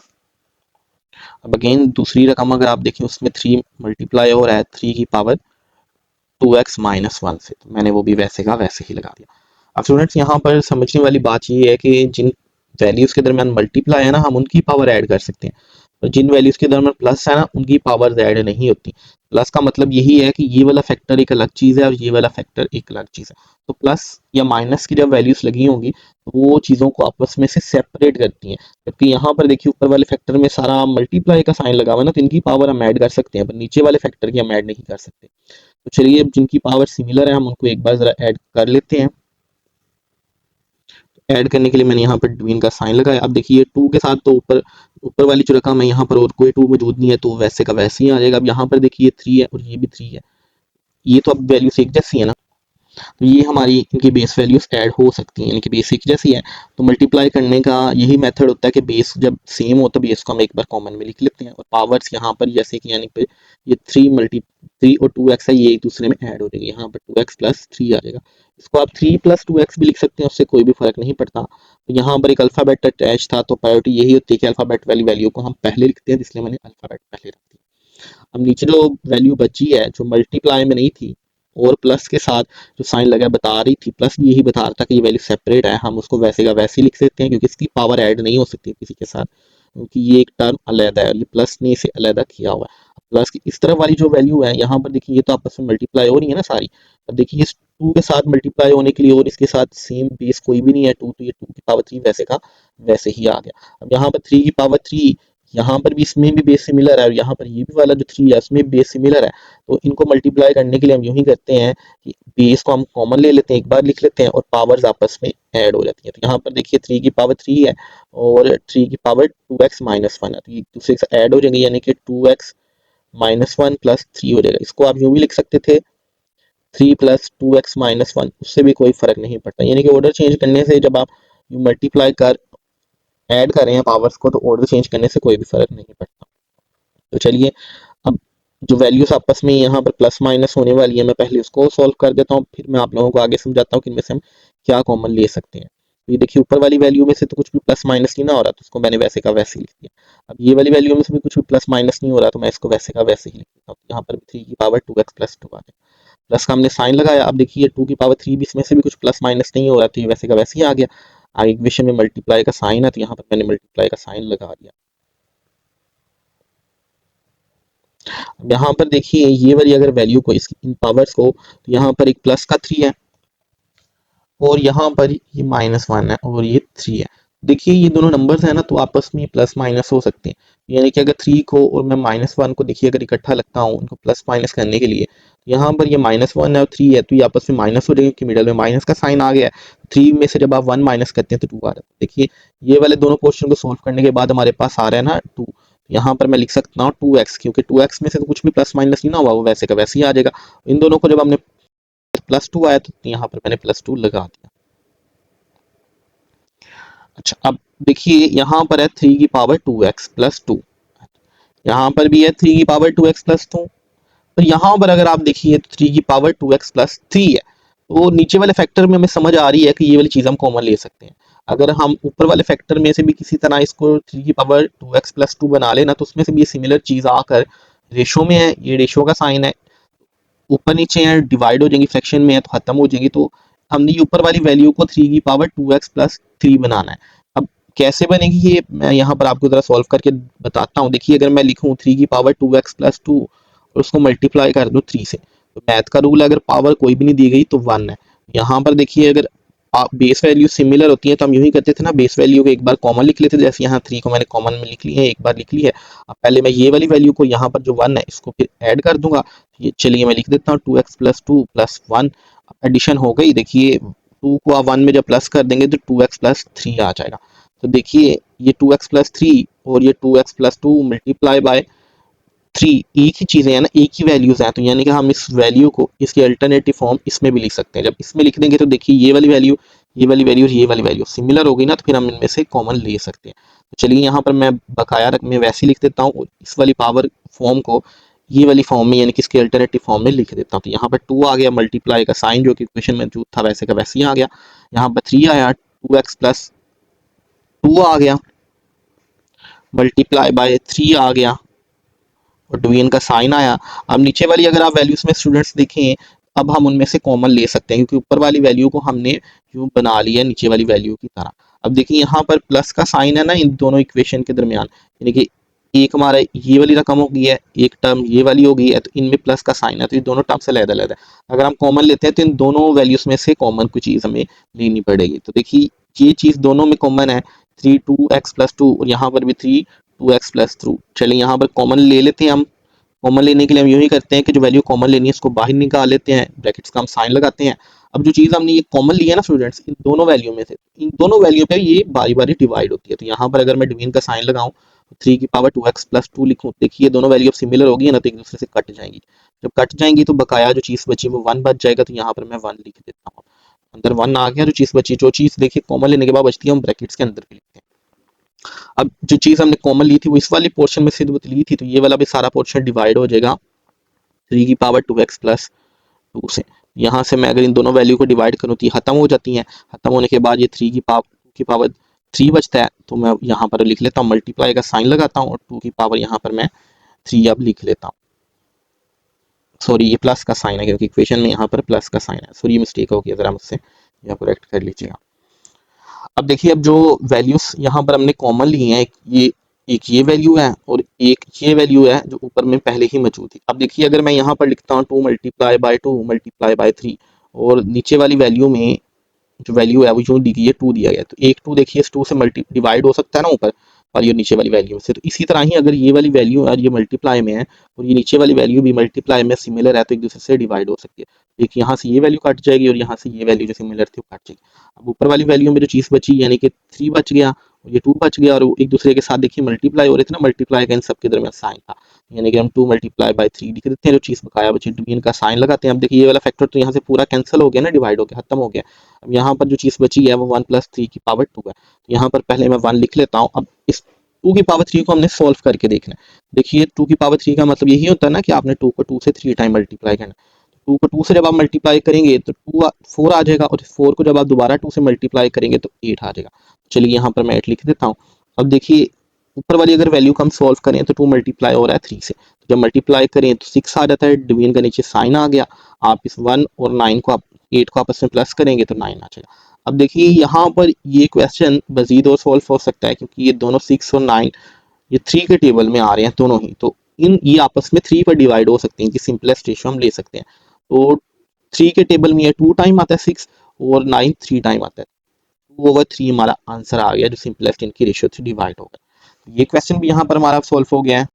अब अगेन दूसरी रकम अगर आप देखें उसमें 3 मल्टीप्लाई हो रहा है 3 की पावर 2x माइनस 1 से, तो मैंने वो भी वैसे का वैसे ही लगा दिया। अब स्टूडेंट्स यहाँ पर समझने वाली बात ये है कि जिन वैल्यूज के दरमियान मल्टीप्लाई है ना हम उनकी पावर ऐड कर सकते हैं, और जिन वैल्यूज के दरमियान प्लस है ना उनकी पावर ऐड नहीं होती। प्लस का मतलब यही है कि ये वाला फैक्टर एक अलग चीज़ है और ये वाला फैक्टर एक अलग चीज़ है, तो प्लस या माइनस की जब वैल्यूज लगी होंगी तो वो चीज़ों को आपस में से सेपरेट करती हैं, जबकि यहाँ पर देखिए ऊपर वाले फैक्टर में सारा मल्टीप्लाई का साइन लगा हुआ है ना, तो इनकी पावर हम ऐड कर सकते हैं पर नीचे वाले फैक्टर की हम ऐड नहीं कर सकते। तो चलिए अब जिनकी पावर सिमिलर है हम उनको एक बार जरा ऐड कर लेते हैं। ऐड करने के लिए मैंने यहाँ पर डिवीजन का साइन लगाया, अब देखिए 2 के साथ तो ऊपर ऊपर वाली जो रकम है यहाँ पर और कोई 2 मौजूद नहीं है तो वैसे का वैसे ही आ जाएगा। अब यहाँ पर देखिए 3 है और ये भी 3 है, ये तो अब वैल्यूज एक जैसी है ना, तो ये हमारी इनकी बेस वैल्यूज ऐड हो सकती हैं, यानी कि बेस एक जैसी है, तो मल्टीप्लाई करने का यही मेथड होता है कि बेस जब सेम हो तो बेस को हम एक बार कॉमन में लिख लेते हैं, और पावर्स यहाँ पर जैसे कि यानी कि ये 3 और 2x है ये एक दूसरे में ऐड हो जाएंगे, यहाँ पर 2x प्लस 3 आ जाएगा, इसको आप 3 प्लस 2x भी लिख सकते हैं, उससे कोई भी फर्क नहीं पड़ता। तो यहाँ पर एक अल्फाबेट अटैच था तो प्रायोरिटी यही होती है कि अल्फाबेट वाली वैल्यू को हम पहले लिखते हैं, इसलिए मैंने अल्फाबेट पहले रख दिया। अब नीचे जो वैल्यू बची है जो मल्टीप्लाई में नहीं थी और प्लस के साथ जो साइन लगा बता रही थी, प्लस भी यही बता रहा था कि ये वैल्यू सेपरेट है, हम उसको वैसे का वैसे ही लिख सकते हैं क्योंकि इसकी पावर ऐड नहीं हो सकती किसी के साथ, क्योंकि ये एक टर्म अलग है, ये प्लस ने इसे अलग किया हुआ है। प्लस की इस तरफ वाली जो वैल्यू है यहाँ पर देखिए ये तो आपस में मल्टीप्लाई हो रही है ना सारी, अब देखिए इस 2 के साथ मल्टीप्लाई होने के लिए और इसके साथ सेम बेस कोई भी नहीं है 2, तो ये 2 की पावर 3 वैसे का वैसे ही आ गया। अब यहाँ पर 3 की पावर 3 यहाँ पर भी इसमें भी बेस सिमिलर है और यहाँ पर ये भी वाला जो 3 है इसमें बेस सिमिलर है, तो इनको मल्टीप्लाई करने के लिए हम यूं ही करते हैं कि बेस को हम कॉमन ले लेते हैं, एक बार लिख लेते हैं और पावर्स आपस में ऐड हो जाती हैं। तो यहाँ पर देखिए 3 की पावर 3 है और 3 की पावर 2x माइनस 1 है, तो ये दूसरे से ऐड हो जाएंगे यानी कि 2x माइनस 1 प्लस 3 हो जाएगा। इसको आप यूं भी लिख सकते थे 3 प्लस 2x माइनस 1, उससे भी कोई फर्क नहीं पड़ता, यानी कि ऑर्डर चेंज करने से जब आप यू मल्टीप्लाई कर ऐड कर रहे हैं पावर्स को, तो ऑर्डर चेंज करने से कोई भी फर्क नहीं पड़ता। तो चलिए अब जो वैल्यूज आपस में यहाँ पर प्लस माइनस होने वाली है, मैं पहले उसको सॉल्व कर देता हूँ, फिर मैं आप लोगों को आगे समझाता हूँ कि इनमें से हम क्या कॉमन ले सकते हैं। तो ये देखिए ऊपर वाली वैल्यू में से तो कुछ भी प्लस माइनस नहीं ना हो रहा, तो उसको मैंने वैसे का वैसे ही लिख दिया। अब ये वाली वैल्यू में से भी कुछ भी प्लस माइनस नहीं हो रहा, तो मैं इसको वैसे का वैसे ही लिख देता हूँ। यहाँ पर 3 की पावर 2x+2 आ गया, प्लस का हमने साइन लगाया। अब देखिए 2 की पावर 3 भी, इसमें से भी कुछ प्लस माइनस नहीं हो रहा, तो ये वैसे का वैसे ही आ गया। आगे इक्वेशन में मल्टीप्लाई का साइन है, तो यहाँ पर मैंने मल्टीप्लाई का साइन लगा दिया। यहाँ पर देखिए ये वाली अगर वैल्यू को, इसकी इन पावर्स को, तो यहाँ पर एक प्लस का 3 है और यहाँ पर ये -1 है और ये 3 है। देखिए ये दोनों नंबर्स है ना, तो आपस में प्लस माइनस हो सकते हैं। यानी कि अगर 3 को और मैं -1 को देखिए अगर इकट्ठा लगता हूँ उनको प्लस माइनस करने के लिए, यहाँ पर ये -1 है और 3 है, तो ये आपस में माइनस हो जाएंगे, कि मिडल में माइनस का साइन आ गया है। 3 में से जब आप 1 माइनस करते हैं तो 2 आ रहा है। देखिए ये वाले दोनों क्वेश्चन को सोल्व करने के बाद हमारे पास आ रहा है ना 2। यहाँ पर मैं लिख सकता हूँ 2x, क्योंकि 2x में से तो कुछ भी प्लस माइनस नहीं ना हुआ, वो वैसे का वैसे ही आ जाएगा। इन दोनों को जब हमने +2 आया तो यहाँ पर मैंने +2 लगा दिया। अच्छा अब देखिए यहाँ पर है 3 की पावर 2x+2, यहाँ पर भी है 3 की पावर 2x+2, तो यहाँ पर अगर आप देखिए तो 3 की पावर 2x+3 है। तो नीचे वाले फैक्टर में हमें समझ आ रही है कि ये वाली चीज़ हम कॉमन ले सकते हैं। अगर हम ऊपर वाले फैक्टर में से भी किसी तरह इसको 3 की पावर 2x+2 बना लेना, तो उसमें से भी ये सिमिलर चीज़ आकर रेशो में है, ये रेशो का साइन है, ऊपर नीचे है, डिवाइड हो जाएंगी, फ्रैक्शन में है तो खत्म हो जाएगी। तो हमने ये ऊपर वाली वैल्यू को 3 की पावर 2x+3 बनाना है। अब कैसे बनेगी ये मैं यहाँ पर आपको जरा सॉल्व करके बताता हूँ। देखिए अगर मैं लिखूँ 3 की पावर 2x+2 और उसको मल्टीप्लाई कर दूँ 3 से, तो मैथ का रूल है अगर पावर कोई भी नहीं दी गई तो 1 है। यहाँ पर देखिए अगर बेस वैल्यू सिमिलर होती है तो हम यूं ही करते थे ना, बेस वैल्यू को एक बार कॉमन लिख लेते थे, जैसे यहाँ 3 को मैंने कॉमन में लिख लिया है, एक बार लिख ली है। अब पहले मैं ये वाली वैल्यू को यहाँ पर जो 1 है इसको फिर ऐड कर दूंगा। ये चलिए मैं लिख देता हूँ 2x+2+1, एडिशन हो गई। देखिए 2 को आप 1 में जब प्लस कर देंगे तो 2x+3 आ जाएगा। तो देखिए ये 2x+3 और ये 2x+2 मल्टीप्लाई बाय 3 एक ही चीजें हैं ना, एक ही वैल्यूज हैं, तो यानी कि हम इस वैल्यू को इसकी अल्टरनेटिव फॉर्म इसमें भी लिख सकते हैं। जब इसमें लिख देंगे तो देखिए ये वाली वैल्यू, ये वाली वैल्यू और ये वाली वैल्यू सिमिलर हो गई ना, तो फिर हम इनमें से कॉमन ले सकते हैं। तो चलिए यहाँ पर मैं बकाया रख में वैसे ही लिख देता हूँ, इस वाली पावर फॉर्म को ये वाली फॉर्म में यानी कि इसके अल्टरनेटिव फॉर्म में लिख देता हूँ। तो यहाँ पर 2 आ गया, मल्टीप्लाई का साइन जो कि इक्वेशन में जो था वैसे का वैसे ही आ गया। यहाँ पर 3 आया, 2x+2 आ गया, मल्टीप्लाई बाय 3 आ गया और डिवीजन का साइन आया। अब नीचे वाली अगर आप वैल्यूज में स्टूडेंट्स देखें, अब हम उनमें से कॉमन ले सकते हैं, क्योंकि ऊपर वाली वैल्यू को हमने यूं बना लिया नीचे वाली वैल्यू की तरह। अब देखिए यहाँ पर प्लस का साइन है ना इन दोनों इक्वेशन के दरमियान, यानी कि एक हमारा ये वाली रकम हो गई है, एक टर्म ये वाली हो गई है, तो इनमें प्लस का साइन है, तो ये दोनों टर्म से अलग अलग है। अगर हम कॉमन लेते हैं तो इन दोनों वैल्यूज में से कॉमन कोई चीज हमें लेनी पड़ेगी। तो देखिए ये चीज दोनों में कॉमन है, 3 2x+2 और यहाँ पर भी 3 2x+2। चलिए यहाँ पर कॉमन ले लेते हैं हम। कॉमन लेने के लिए हम यूं ही करते हैं कि जो वैल्यू कॉमन लेनी है उसको बाहर निकाल लेते हैं, ब्रैकेट्स का हम साइन लगाते हैं। अब जो चीज़ हमने ये कॉमन ली है ना स्टूडेंट्स, इन दोनों वैल्यू में से, इन दोनों वैल्यू पे ये बारी बारी डिवाइड होती है। तो यहाँ पर अगर मैं डिवीजन का साइन लगाऊं, 3 की पावर 2x+2 लिखूं, देखिए दोनों वैल्यू अब सिमिलर होगी है ना, तो एक दूसरे से कट जाएंगी। जब कट जाएंगी तो बकाया जो चीज़ बची वो 1 बच जाएगा, तो यहाँ पर मैं 1 लिख देता हूँ। अंदर 1 आ गया, जो चीज़ बची, जो चीज़ देखिए कॉमन लेने के बाद बचती है हम ब्रैकेट्स के अंदर भी लिखते हैं। अब जो चीज़ हमने कॉमन ली थी वो इस वाली पोर्शन में से ली थी, तो ये वाला भी सारा पोर्शन डिवाइड हो जाएगा 3 की पावर 2x+2 से। यहाँ से मैं अगर इन दोनों वैल्यू को डिवाइड करूँ तो ये खत्म हो जाती हैं। खत्म होने के बाद ये 3 की पावर 3 बचता है, तो मैं यहाँ पर लिख लेता हूँ, मल्टीप्लाई का साइन लगाता हूँ और 2 की पावर यहाँ पर मैं 3 अब लिख लेता हूँ। सॉरी ये प्लस का साइन है, क्योंकि इक्वेशन में यहाँ पर प्लस का साइन है। सॉरी मिस्टेक हो गया, जरा मुझसे यहाँ करेक्ट कर लीजिएगा। अब देखिए अब जो वैल्यूज यहाँ पर हमने कॉमन ली हैं, एक ये वैल्यू है और एक ये वैल्यू है जो ऊपर में पहले ही मौजूद थी। अब देखिए अगर मैं यहाँ पर लिखता हूँ 2 × 2 × 2 और नीचे वाली वैल्यू में जो वैल्यू है वो यूं दी गई है 2 दिया गया, तो एक 2 देखिए इस 2 से मल्टी डिवाइड हो सकता है ना ऊपर और ये नीचे वाली वैल्यू से। तो इसी तरह ही अगर ये वाली वैल्यू है ये मल्टीप्लाई में है और ये नीचे वाली वैल्यू भी मल्टीप्लाई में सिमिलर है, तो एक दूसरे से डिवाइड हो सकती है। एक यहाँ से ये वैल्यू कट जाएगी और यहाँ से ये वैल्यू जो सिमिलर थी वो कट जाएगी। अब ऊपर वाली वैल्यू में जो चीज़ बची यानी कि 3 बच गया ये 2 बच गया और वो एक दूसरे के साथ देखिए मल्टीप्लाई हो रहे थे ना, मल्टीप्लाई का इन सबके दरमियान साइन था, यानी कि हम 2 मल्टीप्लाई बाई 3 लिख देते हैं, जो चीज़ बकाया बची डिवीजन का साइन लगाते हैं। अब देखिए ये वाला फैक्टर तो यहाँ से पूरा कैंसिल हो गया ना, डिवाइड हो गया, खत्म हो गया। अब यहाँ पर जो चीज़ बची है वो 1 प्लस 3 की पावर 2 है, तो यहाँ पर पहले मैं 1 लिख लेता हूँ। अब इस 2 की पावर 3 को हमने सॉल्व करके देखना है। देखिए 2 की पावर 3 का मतलब यही होता है ना कि आपने 2 को 2 से 3 टाइम मल्टीप्लाई करना। 2 को 2 से जब आप मल्टीप्लाई करेंगे तो 4 आ जाएगा, और 4 को जब आप दोबारा 2 से मल्टीप्लाई करेंगे तो 8 आ जाएगा। चलिए यहाँ पर मैं 8 लिख देता हूँ। अब देखिए ऊपर वाली अगर वैल्यू को हम सॉल्व करें तो 2 मल्टीप्लाई हो रहा है 3 से, तो जब मल्टीप्लाई करें तो 6 आ जाता है, डिवीजन का नीचे साइन आ गया। आप इस 1 और 9 को आप 8 को आपस में प्लस करेंगे तो 9 आ जाएगा। अब देखिए यहाँ पर ये क्वेश्चन मजीद और सॉल्व हो सकता है, क्योंकि ये दोनों 6 और 9 ये 3 के टेबल में आ रहे हैं दोनों ही, तो इन ये आपस में 3 पर डिवाइड हो सकते हैं। इनकी सिंपलेस्ट रेशियो हम ले सकते हैं। तो 3 के टेबल में ये 2 टाइम आता है 6, और 9 3 टाइम आता है, 2/3 हमारा आंसर आ गया, जो सिंपलेस्ट इनकी रेशियो से डिवाइड हो गया। ये क्वेश्चन भी यहाँ पर हमारा सॉल्व हो गया है।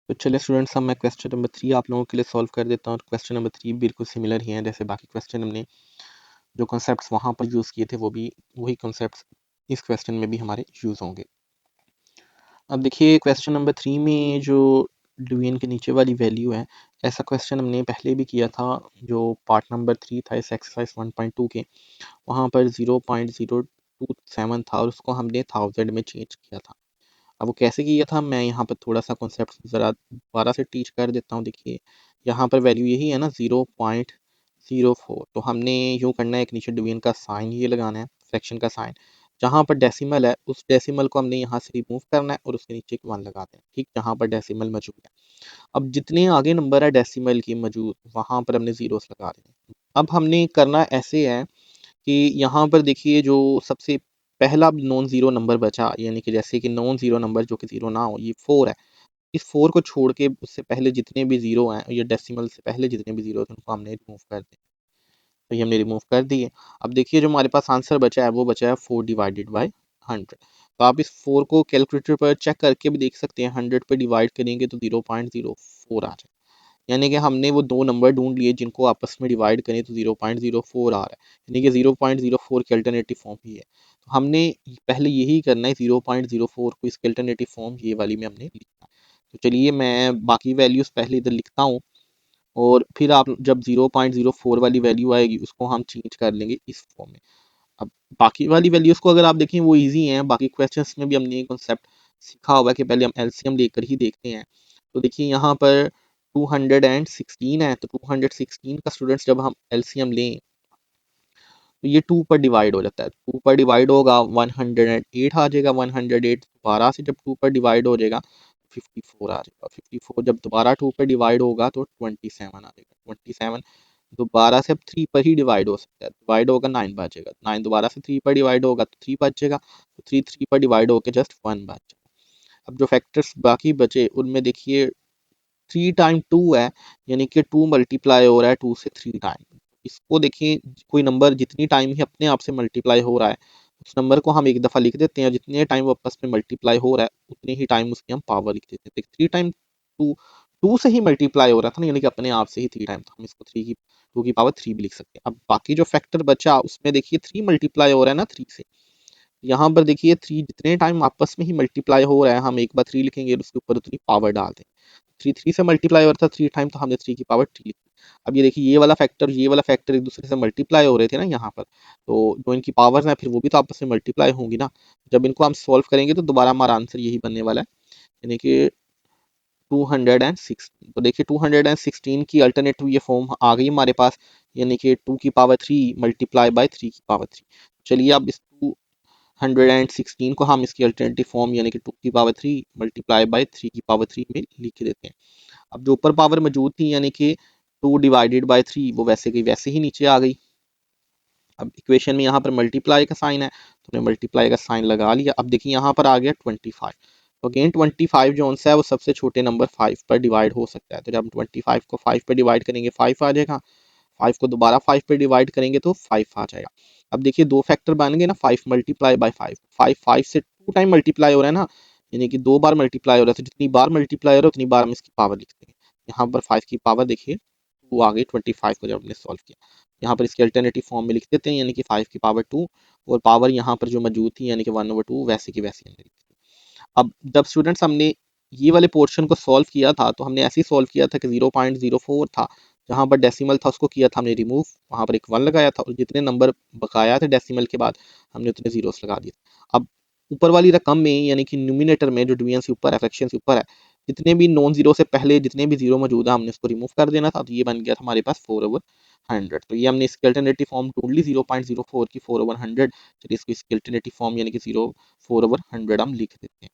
तो चलिए स्टूडेंट्स, अब मैं क्वेश्चन नंबर 3 आप लोगों के लिए सॉल्व कर देता हूँ। क्वेश्चन नंबर 3 बिल्कुल सिमिलर ही है, जैसे बाकी क्वेश्चन हमने जो कॉन्सेप्ट्स वहाँ पर यूज़ किए थे वो भी वही कॉन्सेप्ट्स इस क्वेश्चन में भी हमारे यूज़ होंगे। अब देखिए क्वेश्चन नंबर 3 में जो डिवीजन के नीचे वाली वैल्यू है, ऐसा क्वेश्चन हमने पहले भी किया था, जो पार्ट नंबर 3 था इस एक्सरसाइज 1.2 के। वहाँ पर 0.027 था और उसको हमने 1000 में चेंज किया था। अब वो कैसे किया था, मैं यहाँ पर थोड़ा सा कॉन्सेप्ट ज़रा दोबारा से टीच कर देता हूँ। देखिए यहाँ पर वैल्यू यही है ना 0.04, तो हमने यूँ करना है, एक नीचे डिवीजन का साइन ये लगाना है, फ्रैक्शन का साइन। जहाँ पर डेसिमल है उस डेसिमल को हमने यहाँ से रिमूव करना है और उसके नीचे एक 1 लगाते हैं, ठीक, जहाँ पर डेसिमल मौजूद है। अब जितने आगे नंबर है डेसिमल की मौजूद, वहाँ पर हमने जीरोस लगा देने। अब हमने करना ऐसे है कि यहाँ पर देखिए जो सबसे पहला नॉन ज़ीरो नंबर बचा, यानी कि जैसे कि नॉन ज़ीरो नंबर जो कि ज़ीरो ना हो, ये 4 है। इस 4 को छोड़ के उससे पहले जितने भी ज़ीरो हैं, ये डेसिमल से पहले जितने भी ज़ीरो हैं उनको हमने रिमूव कर दिया। तो ये हमने रिमूव कर दिए। अब देखिए जो हमारे पास आंसर बचा है वो बचा है 4 डिवाइडेड बाय 100। तो आप इस 4 को कैलकुलेटर पर चेक करके भी देख सकते हैं, 100 पे डिवाइड करेंगे तो 0.04 आ जाए। यानी कि हमने वो दो नंबर ढूंढ लिए जिनको आपस में डिवाइड करें तो 0.04 आ रहा है, यानी कि 0.04 की अल्टरनेटिव फॉर्म ही है। तो हमने पहले यही करना है, 0.04 को इसकी अल्टरनेटिव फॉर्म ये वाली में हमने लिखना है। तो चलिए मैं बाकी वैल्यूज़ पहले इधर लिखता हूँ, और फिर आप जब 0.04 वाली वैल्यू आएगी उसको हम चेंज कर लेंगे इस फॉर्म में। अब बाकी वाली वैल्यूज़ को अगर आप देखें वो ईजी हैं, बाकी क्वेश्चंस में भी हमने ये कॉन्सेप्ट सीखा हुआ है कि पहले हम एलसीएम लेकर ही देखते हैं। तो देखिए यहाँ पर 216 है, तो 216 का स्टूडेंट्स जब हम एलसीएम लें तो ये 2 पर डिवाइड हो जाता है। 2 पर डिवाइड होगा 108 आ जाएगा, 108 दोबारा से जब 2 पर डिवाइड हो जाएगा 54 आ जाएगा, 54 जब दोबारा 2 पर डिवाइड होगा तो 27 आ जाएगा, 27 दोबारा से अब 3 पर ही डिवाइड हो सकता है, डिवाइड होगा 9 बचेगा, 9 दोबारा से 3 पर डिवाइड होगा तो 3 बचेगा, तो 3 पर डिवाइड होकर जस्ट 1 बच जाएगा। अब जो फैक्टर्स बाकी बचे उनमें देखिए 3 टाइम 2 है, यानी कि 2 मल्टीप्लाई हो रहा है 2 से 3 टाइम। इसको देखिए कोई नंबर जितनी टाइम ही अपने आप से मल्टीप्लाई हो रहा है, उस नंबर को हम एक दफ़ा लिख देते हैं, और जितने टाइम वो आपस में मल्टीप्लाई हो रहा है उतने ही टाइम उसकी हम पावर लिख देते हैं। 3 टाइम 2, 2 से ही मल्टीप्लाई हो रहा था ना, यानी कि अपने आप से ही 3 टाइम, तो हम इसको 2 की पावर 3 भी लिख सकते हैं। अब बाकी जो फैक्टर बचा उसमें देखिए 3 मल्टीप्लाई हो रहा है ना 3 से, यहाँ पर देखिए 3 जितने टाइम आपस में ही मल्टीप्लाई हो रहा है, हम एक बार 3 लिखेंगे और उसके ऊपर उतनी पावर डाल दें। 3 3 से मल्टीप्लाई हो रहा था 3 टाइम, तो हमने 3 की पावर 3 लिखी। अब ये देखिए ये वाला फैक्टर एक दूसरे से मल्टीप्लाई हो रहे थे ना यहाँ पर, तो जो इनकी पावर्स हैं फिर वो भी तो आपस में मल्टीप्लाई होंगी ना। जब इनको हम सॉल्व करेंगे तो दोबारा हमारा आंसर यही बनने वाला है, यानी कि 216। तो देखिए 216 की अल्टरनेटिव ये फॉर्म आ गई हमारे पास, यानी कि 2 की पावर 3 मल्टीप्लाई बाय 3 की पावर 3। चलिए अब इस 216 को हम इसकी अल्टरनेटिव फॉर्म यानी कि 2 की पावर 3 मल्टीप्लाई बाय 3 की पावर 3 में लिख देते हैं। अब जो ऊपर पावर मौजूद थी यानी कि 2 डिवाइडेड बाय 3 वो वैसे की वैसे ही नीचे आ गई। अब इक्वेशन में यहाँ पर मल्टीप्लाई का साइन है तो हमने मल्टीप्लाई का साइन लगा लिया। अब देखिए यहाँ पर आ गया 25, तो अगेन 25 जो आंसर है वो सबसे छोटे नंबर 5 पर डिवाइड हो सकता है। तो जब हम 25 को 5 पर डिवाइड करेंगे 5 आ जाएगा, 5 को दोबारा 5 पे डिवाइड करेंगे तो 5 आ जाएगा। अब देखिए दो फैक्टर बन गए ना, 5 मल्टीप्लाई बाय 5, 5 5 से 2 टाइम मल्टीप्लाई हो रहा है ना, यानी कि 2 बार मल्टीप्लाई हो रहा है, तो जितनी बार मल्टीप्लाई हो रहा है उतनी बार हम इसकी पावर लिखते हैं। यहाँ पर 5 की पावर देखिए टू आ गई 25 को जब हमने सॉल्व किया। यहाँ पर इसके अल्टरनेटिव फॉर्म में लिख देते हैं, यानी कि 5 की पावर 2, और पावर यहाँ पर जो मौजूद थी यानी कि 1/2 वैसे की वैसी हमने लिखी थी। अब जब स्टूडेंट्स हमने ये वाले पोर्शन को सॉल्व किया था तो हमने ऐसे ही सॉल्व किया था कि 0.04 था, जहाँ पर डेसिमल था उसको किया था हमने रिमूव, वहाँ पर एक 1 लगाया था और जितने नंबर बकाया थे डेसिमल के बाद हमने उतने जीरोस लगा दिए। अब ऊपर वाली रकम में यानी कि न्यूमिनेटर में जो डिवीजन से ऊपर है, फ्रैक्शन से ऊपर है, जितने भी नॉन जीरो से पहले जितने भी जीरो मौजूद है हमने उसको रिमूव कर देना था, तो ये बन गया था हमारे पास 4/100। तो ये हमने इसकी अल्टरनेटिव फॉर्म ढूंढ ली 0.04 की 4/100। चलिए इसको इसकी अल्टरनेटिव फॉर्म यानी कि 4/100 हम लिख देते हैं,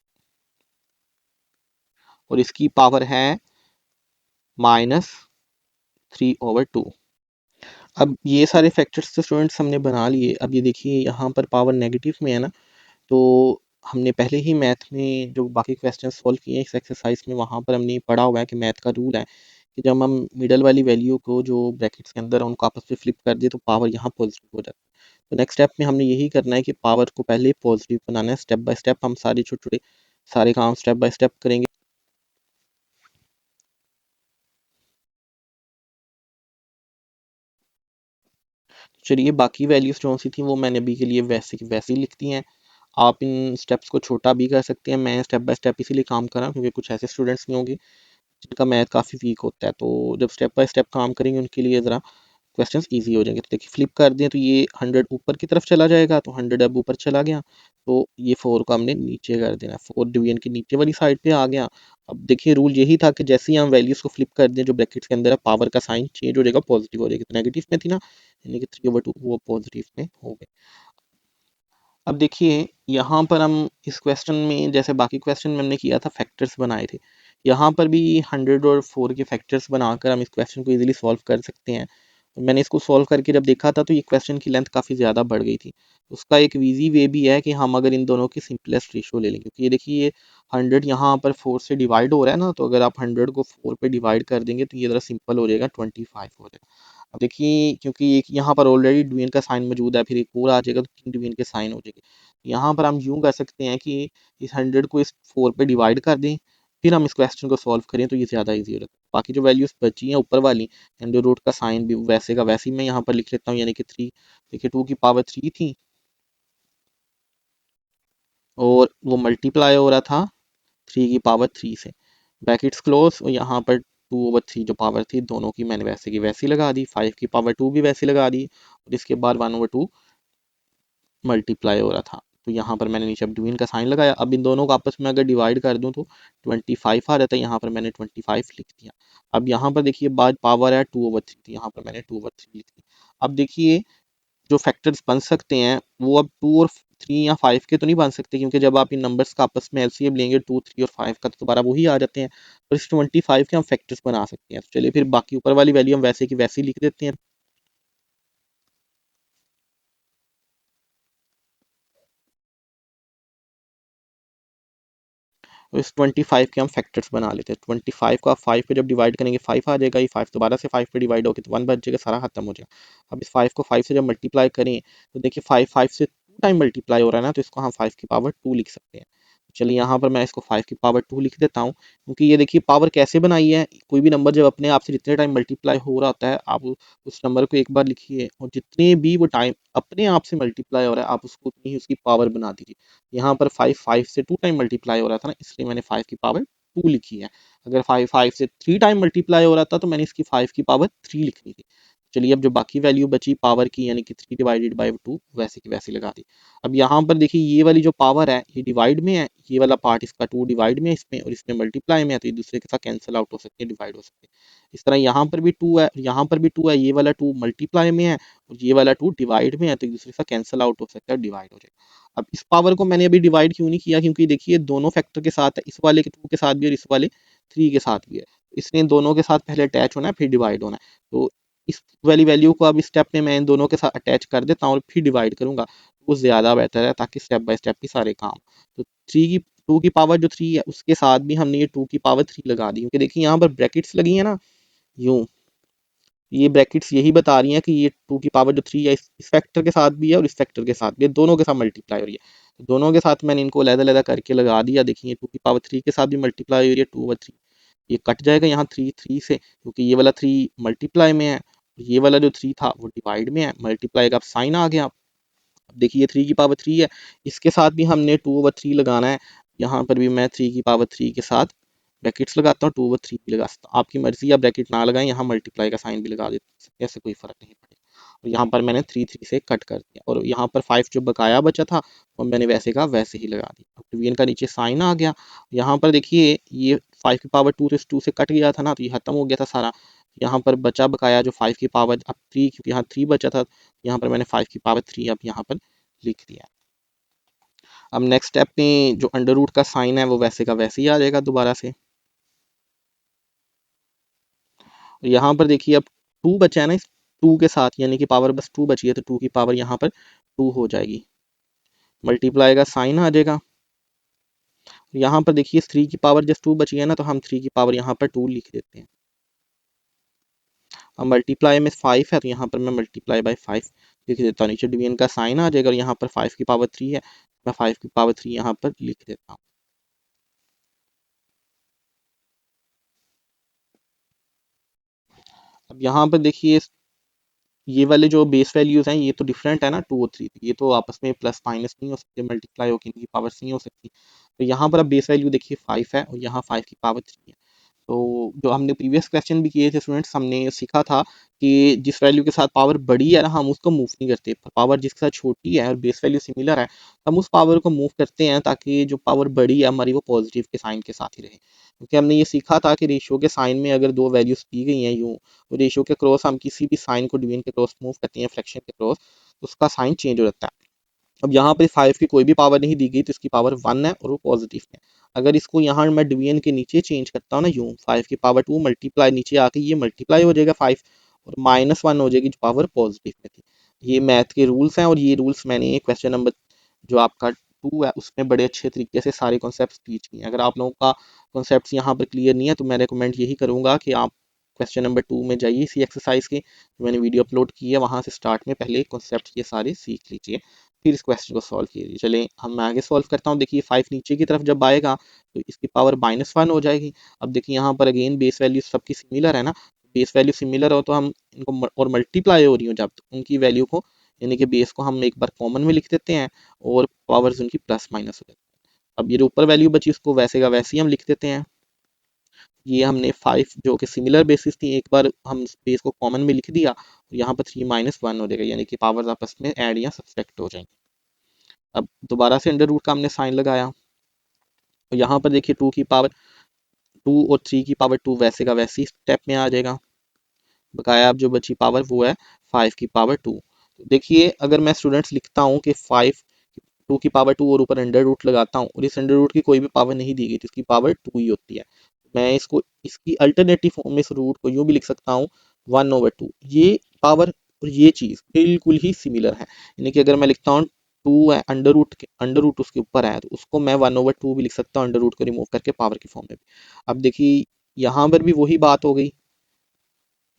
और इसकी पावर है -3/2। अब ये सारे फैक्टर्स तो स्टूडेंट्स हमने बना लिए। अब ये देखिए यहाँ पर पावर नेगेटिव में है ना, तो हमने पहले ही मैथ में जो बाकी क्वेश्चन सॉल्व किए हैं इस एक्सरसाइज में, वहाँ पर हमने पढ़ा हुआ है कि मैथ का रूल है कि जब हम मिडल वाली वैल्यू को जो ब्रैकेट्स के अंदर है उनको आपस में फ्लिप कर दिए तो पावर यहाँ पॉजिटिव हो जाती है। तो नेक्स्ट स्टेप में हमने यही करना है कि पावर को पहले पॉजिटिव बनाना है। स्टेप बाय स्टेप हम सारे छोटे छोटे सारे काम स्टेप बाय स्टेप करेंगे। चलिए बाकी वैल्यूज जो सी थी वो मैंने अभी के लिए वैसे की वैसे ही लिख दी हैं। आप इन स्टेप्स को छोटा भी कर सकते हैं। मैं स्टेप बाय स्टेप इसीलिए काम कर रहा हूँ क्योंकि कुछ ऐसे स्टूडेंट्स भी होंगे जिनका मैथ काफ़ी वीक होता है, तो जब स्टेप बाय स्टेप काम करेंगे उनके लिए ज़रा क्वेश्चंस इजी हो जाएंगे। तो देखिए फ्लिप कर दें तो ये 100 ऊपर की तरफ चला जाएगा, तो 100 अब ऊपर चला गया, तो ये 4 को हमने नीचे कर देना। 4 डिवीजन की नीचे वाली साइड पे आ गया। अब देखिए रूल यही था कि जैसे ही हम वैल्यूज को फ्लिप कर दें जो ब्रैकेट्स के अंदर है, पावर का साइन चेंज हो जाएगा, पॉजिटिव हो जाएगी। तो नेगेटिव में थी ना, यानी कि 3/2 वो पॉजिटिव में हो गए। अब देखिए यहाँ पर हम इस क्वेश्चन में जैसे बाकी क्वेश्चन में हमने किया था फैक्टर्स बनाए थे, यहाँ पर भी 100 और 4 के फैक्टर्स बनाकर हम इस क्वेश्चन को इजीली सॉल्व कर सकते हैं। मैंने इसको सॉल्व करके जब देखा था तो ये क्वेश्चन की लेंथ काफ़ी ज़्यादा बढ़ गई थी। उसका एक ईजी वे भी है कि हम अगर इन दोनों की सिंपलेस्ट रेशो ले लें, क्योंकि ये देखिए ये 100 यहाँ पर 4 से डिवाइड हो रहा है ना, तो अगर आप 100 को 4 पे डिवाइड कर देंगे तो ये ज़रा सिंपल हो जाएगा, 25 हो जाएगा। अब देखिए क्योंकि एक यहाँ पर ऑलरेडी डिवीजन का साइन मौजूद है, फिर एक और आ जाएगा तो 3 डिवीजन के साइन हो जाएंगे। यहाँ पर हम यूँ कर सकते हैं कि इस 100 को इस 4 पे डिवाइड कर दें, फिर हम इस क्वेश्चन को सॉल्व करें तो ये ज़्यादा ईजी हो जाता है। बाकी जो वैल्यूज़ बची हैं ऊपर वाली एंड जो रूट का साइन भी वैसे का वैसे ही मैं यहाँ पर लिख लेता हूँ, यानी कि 3। देखिए 2 की पावर 3 थी और वो मल्टीप्लाई हो रहा था 3 की पावर 3 से, ब्रैकेट्स क्लोज, और यहाँ पर 2/3 जो पावर थी दोनों की मैंने वैसे की वैसी लगा दी, 5 की पावर 2 भी वैसी लगा दी, और इसके बाद 1/2 मल्टीप्लाई हो रहा था। तो यहाँ पर मैंने नीचे अब डिवीजन का साइन लगाया। अब इन दोनों को आपस में अगर डिवाइड कर दूं तो 25 आ जाता है, यहाँ पर मैंने 25 लिख दिया। अब यहाँ पर देखिए बाद पावर है 2/3, तो यहाँ पर मैंने 2/3 लिख दी। अब देखिए जो फैक्टर्स बन सकते हैं वो अब 2 और 3 या 5 के तो नहीं बन सकते, क्योंकि जब आप इन नंबर्स का आपस में एलसीएम लेंगे 2, 3 और 5 का तो दोबारा वही आ जाते हैं। और इस 25 के हम फैक्टर्स बना सकते हैं। तो चलिए फिर बाकी ऊपर वाली वैल्यू हम वैसे की वैसे ही लिख देते हैं। तो इस 25 के हम फैक्टर्स बना लेते हैं। 25 को आप 5 पे जब डिवाइड करेंगे 5 आ जाएगा, ये 5 दोबारा से 5 पे डिवाइड होकर तो 1 बच जाएगा, सारा खत्म हो जाएगा। अब इस 5 को 5 से जब मल्टीप्लाई करें तो देखिए 5 5 से 2 टाइम मल्टीप्लाई हो रहा है ना, तो इसको हम 5 की पावर 2 लिख सकते हैं। चलिए यहाँ पर मैं इसको 5 की पावर 2 लिख देता हूँ, क्योंकि ये देखिए पावर कैसे बनाई है, कोई भी नंबर जब अपने आप से जितने टाइम मल्टीप्लाई हो रहा होता है आप उस नंबर को एक बार लिखिए, और जितने भी वो टाइम अपने आप से मल्टीप्लाई हो रहा है आप उसको उतनी ही उसकी पावर बना दीजिए। यहाँ पर 5 5 से 2 टाइम मल्टीप्लाई हो रहा था ना, इसलिए मैंने 5 की पावर 2 लिखी है। अगर 5 5 से 3 टाइम मल्टीप्लाई हो रहा था तो मैंने इसकी 5 की पावर 3 लिखनी थी। चलिए अब जो बाकी वैल्यू बची पावर की यानी कि 3 डिवाइडेड बाय 2 वैसे की वैसी लगा दी। अब यहाँ पर देखिए ये वाली जो पावर है ये डिवाइड में है, ये वाला पार्ट इसका 2 डिवाइड में है इसमें, और इसमें मल्टीप्लाई में है, तो ये दूसरे के साथ कैंसिल आउट हो सकते हैं, डिवाइड हो सकते हैं। इस तरह यहाँ पर भी 2 है, यहाँ पर भी 2 है, ये वाला 2 मल्टीप्लाई में है और ये वाला 2 डिवाइड में है, तो एक दूसरे के साथ कैंसिल आउट हो सकता है, डिवाइड हो जाएगा। अब इस पावर को मैंने अभी डिवाइड क्यों नहीं किया, क्योंकि देखिए दोनों फैक्टर के साथ है, इस वाले के 2 के साथ भी और इस वाले 3 के साथ भी है, इसलिए दोनों के साथ पहले अटैच होना है फिर डिवाइड होना है। तो इस वाली वैल्यू को अब इस स्टेप में मैं इन दोनों के साथ अटैच कर देता हूँ और फिर डिवाइड करूंगा, वो ज़्यादा बेहतर है, ताकि स्टेप बाय स्टेप ही सारे काम। तो 2 की पावर जो 3 है उसके साथ भी हमने ये 2 की पावर 3 लगा दी, क्योंकि देखिए यहाँ पर ब्रैकेट्स लगी है ना, यूं ये ब्रैकेट्स यही बता रही हैं कि ये 2 की पावर जो 3 है इस फैक्टर के साथ भी है और इस फैक्टर के साथ भी है, दोनों के साथ मल्टीप्लाई हो रही है। तो दोनों के साथ मैंने इनको अलग अलग करके लगा दिया। देखिए 2 की पावर 3 के साथ भी मल्टीप्लाई हो रही है 2/3, ये कट जाएगा यहाँ 3 से, क्योंकि ये वाला 3 मल्टीप्लाई में है, ये वाला जो 3 था वो डिवाइड में है। मल्टीप्लाई का अब साइन आ गया। अब देखिए 3 की पावर 3 है, इसके साथ भी हमने 2/3 लगाना है। यहाँ पर भी मैं 3 की पावर 3 के साथ ब्रैकेट्स लगाता हूँ, 2/3 भी लगा सकता हूँ, आपकी मर्जी, या ब्रैकेट ना लगाएं, यहाँ मल्टीप्लाई का साइन भी लगा देते, ऐसे कोई फर्क नहीं पड़ेगा। और यहाँ पर मैंने 3 से कट कर दिया, और यहाँ पर 5 जो बकाया बचा था वो मैंने वैसे का वैसे ही लगा दिया। डिवीजन का नीचे साइन आ गया। यहाँ पर देखिए ये 5 की पावर 2 से कट गया था ना, तो ये खत्म हो गया था सारा। यहाँ पर बचा बकाया जो 5 की पावर अब 3, क्योंकि यहाँ 3 बचा था, यहाँ पर मैंने 5 की पावर 3 अब यहाँ पर लिख दिया। अब नेक्स्ट स्टेप में जो अंडर रूट का साइन है वो वैसे का वैसे ही आ जाएगा दोबारा से। यहाँ पर देखिए अब 2 बचा है ना, इस 2 के साथ, यानी कि पावर बस 2 बची है, तो 2 की पावर यहाँ पर 2 हो जाएगी। मल्टीप्लाई का साइन आ जाएगा। यहाँ पर देखिए 3 की पावर जस्ट 2 बची है ना, तो हम 3 की पावर यहाँ पर 2 लिख देते हैं। अब मल्टीप्लाई में 5 है, तो यहाँ पर मैं मल्टीप्लाई बाय 5 लिख देता हूँ। नीचे डिवीजन का साइन आ जाएगा, और यहाँ पर 5 की पावर 3 है, मैं 5 की पावर 3 यहाँ पर लिख देता हूँ। अब यहाँ पर देखिए ये वाले जो बेस वैल्यूज हैं ये तो डिफरेंट है ना, 2 और 3, ये तो आपस में प्लस माइनस नहीं हो सकते, मल्टीप्लाई होकर इनकी पावर्स नहीं हो सकती। तो यहाँ पर अब बेस वैल्यू देखिए 5 है, और यहाँ 5 की पावर 3 है। तो जो हमने प्रीवियस क्वेश्चन भी किए थे स्टूडेंट्स, हमने सीखा था कि जिस वैल्यू के साथ पावर बड़ी है ना, हम उसको मूव नहीं करते, पावर जिसके साथ छोटी है और बेस वैल्यू सिमिलर है, हम उस पावर को मूव करते हैं, ताकि जो पावर बड़ी है हमारी वो पॉजिटिव के साइन के साथ ही रहे। क्योंकि हमने ये सीखा था कि रेशियो के साइन में अगर दो वैल्यूज दी गई हैं यूं, तो रेशियो के क्रॉस हम किसी भी साइन को डिवीजन के क्रॉस मूव करते हैं, फ्रैक्शन के क्रॉस, तो उसका साइन चेंज हो जाता है। अब यहाँ पर 5 की कोई भी पावर नहीं दी गई, तो इसकी पावर 1 है और वो पॉजिटिव है। अगर इसको यहाँ मैं डिवीजन के नीचे चेंज करता हूँ ना यूं, 5 की पावर 2 मल्टीप्लाई, नीचे आके ये मल्टीप्लाई हो जाएगा 5, और -1 हो जाएगी जो पावर पॉजिटिव में थी। ये मैथ के रूल्स हैं, और ये रूल्स मैंने क्वेश्चन नंबर जो आपका 2 है उसमें बड़े अच्छे तरीके से सारे कॉन्सेप्ट टीच किए हैं। अगर आप लोगों का कॉन्सेप्ट यहाँ पर क्लियर नहीं है, तो मैं रिकमेंड यही करूँगा कि आप क्वेश्चन नंबर 2 में जाइए, इसी एक्सरसाइज के जो मैंने वीडियो अपलोड की है वहाँ से स्टार्ट में पहले कॉन्सेप्ट ये सारे सीख लीजिए, फिर इस क्वेश्चन को सॉल्व कीजिए। चलें हम मैं आगे सॉल्व करता हूँ। देखिए 5 नीचे की तरफ जब आएगा तो इसकी पावर -1 हो जाएगी। अब देखिए यहाँ पर अगेन बेस वैल्यू सबकी सिमिलर है ना, बेस वैल्यू सिमिलर हो तो हम इनको और मल्टीप्लाई हो रही हो जब, तो उनकी वैल्यू को यानी कि बेस को हम एक बार कॉमन में लिख देते हैं, और पावर्स उनकी प्लस माइनस हो जाती है। अब ये जो ऊपर वैल्यू बची उसको वैसे का वैसे ही हम लिख देते हैं। ये हमने 5 जो कि सिमिलर बेसिस थी, एक बार हम बेस को कॉमन में लिख दिया, और यहाँ पर 3 - 1 हो जाएगा, यानी कि पावर्स आपस में ऐड या सब्सट्रैक्ट हो जाएंगे। अब दोबारा से अंडर रूट का हमने साइन लगाया, तो यहाँ पर देखिए 2 की पावर 2 और 3 की पावर 2 वैसे का वैसे ही स्टेप में आ जाएगा। बकाया अब जो बची पावर वो है 5 की पावर 2। तो देखिए अगर मैं स्टूडेंट्स लिखता हूँ कि 5 2 की पावर 2 और ऊपर अंडर रूट लगाता हूँ, और इस अंडर रूट की कोई भी पावर नहीं दी गई, तो इसकी पावर 2 ही होती है। मैं इसको इसकी अल्टरनेटिव फॉर्म में इस रूट को यूं भी लिख सकता हूँ 1/2। ये पावर और ये चीज़ बिल्कुल ही सिमिलर है, यानी कि अगर मैं लिखता हूँ 2 है, अंडर रूट उसके ऊपर है, तो उसको मैं 1/2 भी लिख सकता हूँ, अंडर रूट को रिमूव करके पावर की फॉर्म में भी। अब देखिए यहाँ पर भी वही बात हो गई,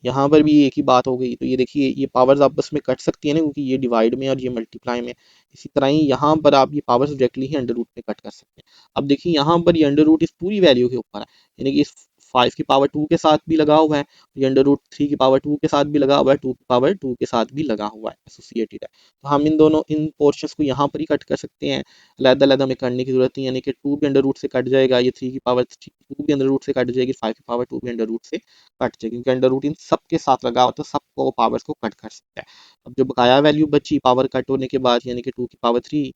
यहाँ पर भी एक ही बात हो गई। तो ये देखिए ये पावर्स आपस में कट सकती है ना, क्योंकि ये डिवाइड में और ये मल्टीप्लाई में। इसी तरह ही यहाँ पर आप ये पावर्स डायरेक्टली ही अंडर रूट में कट कर सकते हैं। अब देखिए यहाँ पर ये अंडर रूट इस पूरी वैल्यू के ऊपर है, यानी कि इस 5 की पावर 2 के साथ भी लगा हुआ है, ये अंडर रूट 3 की पावर 2 के साथ भी लगा हुआ है, 2 की पावर 2 के साथ भी लगा हुआ है, एसोसिएटेड है। तो हम इन पोर्शंस को यहाँ पर ही कट कर सकते हैं, अलग-अलग हमें करने की जरूरत नहीं, यानी कि 2 भी अंडर रूट से कट जाएगा, ये 3 की पावर 2 भी अंडर रूट से कट जाएगी, 5 की पावर 2 भी अंडर रूट से कट जाएगी, क्योंकि अंडर रूट इन सबके साथ लगा होता है, सबको पावर्स को कट कर सकता है। अब जो बकाया वैल्यू बची पावर कट होने के बाद, यानी कि 2 की पावर 3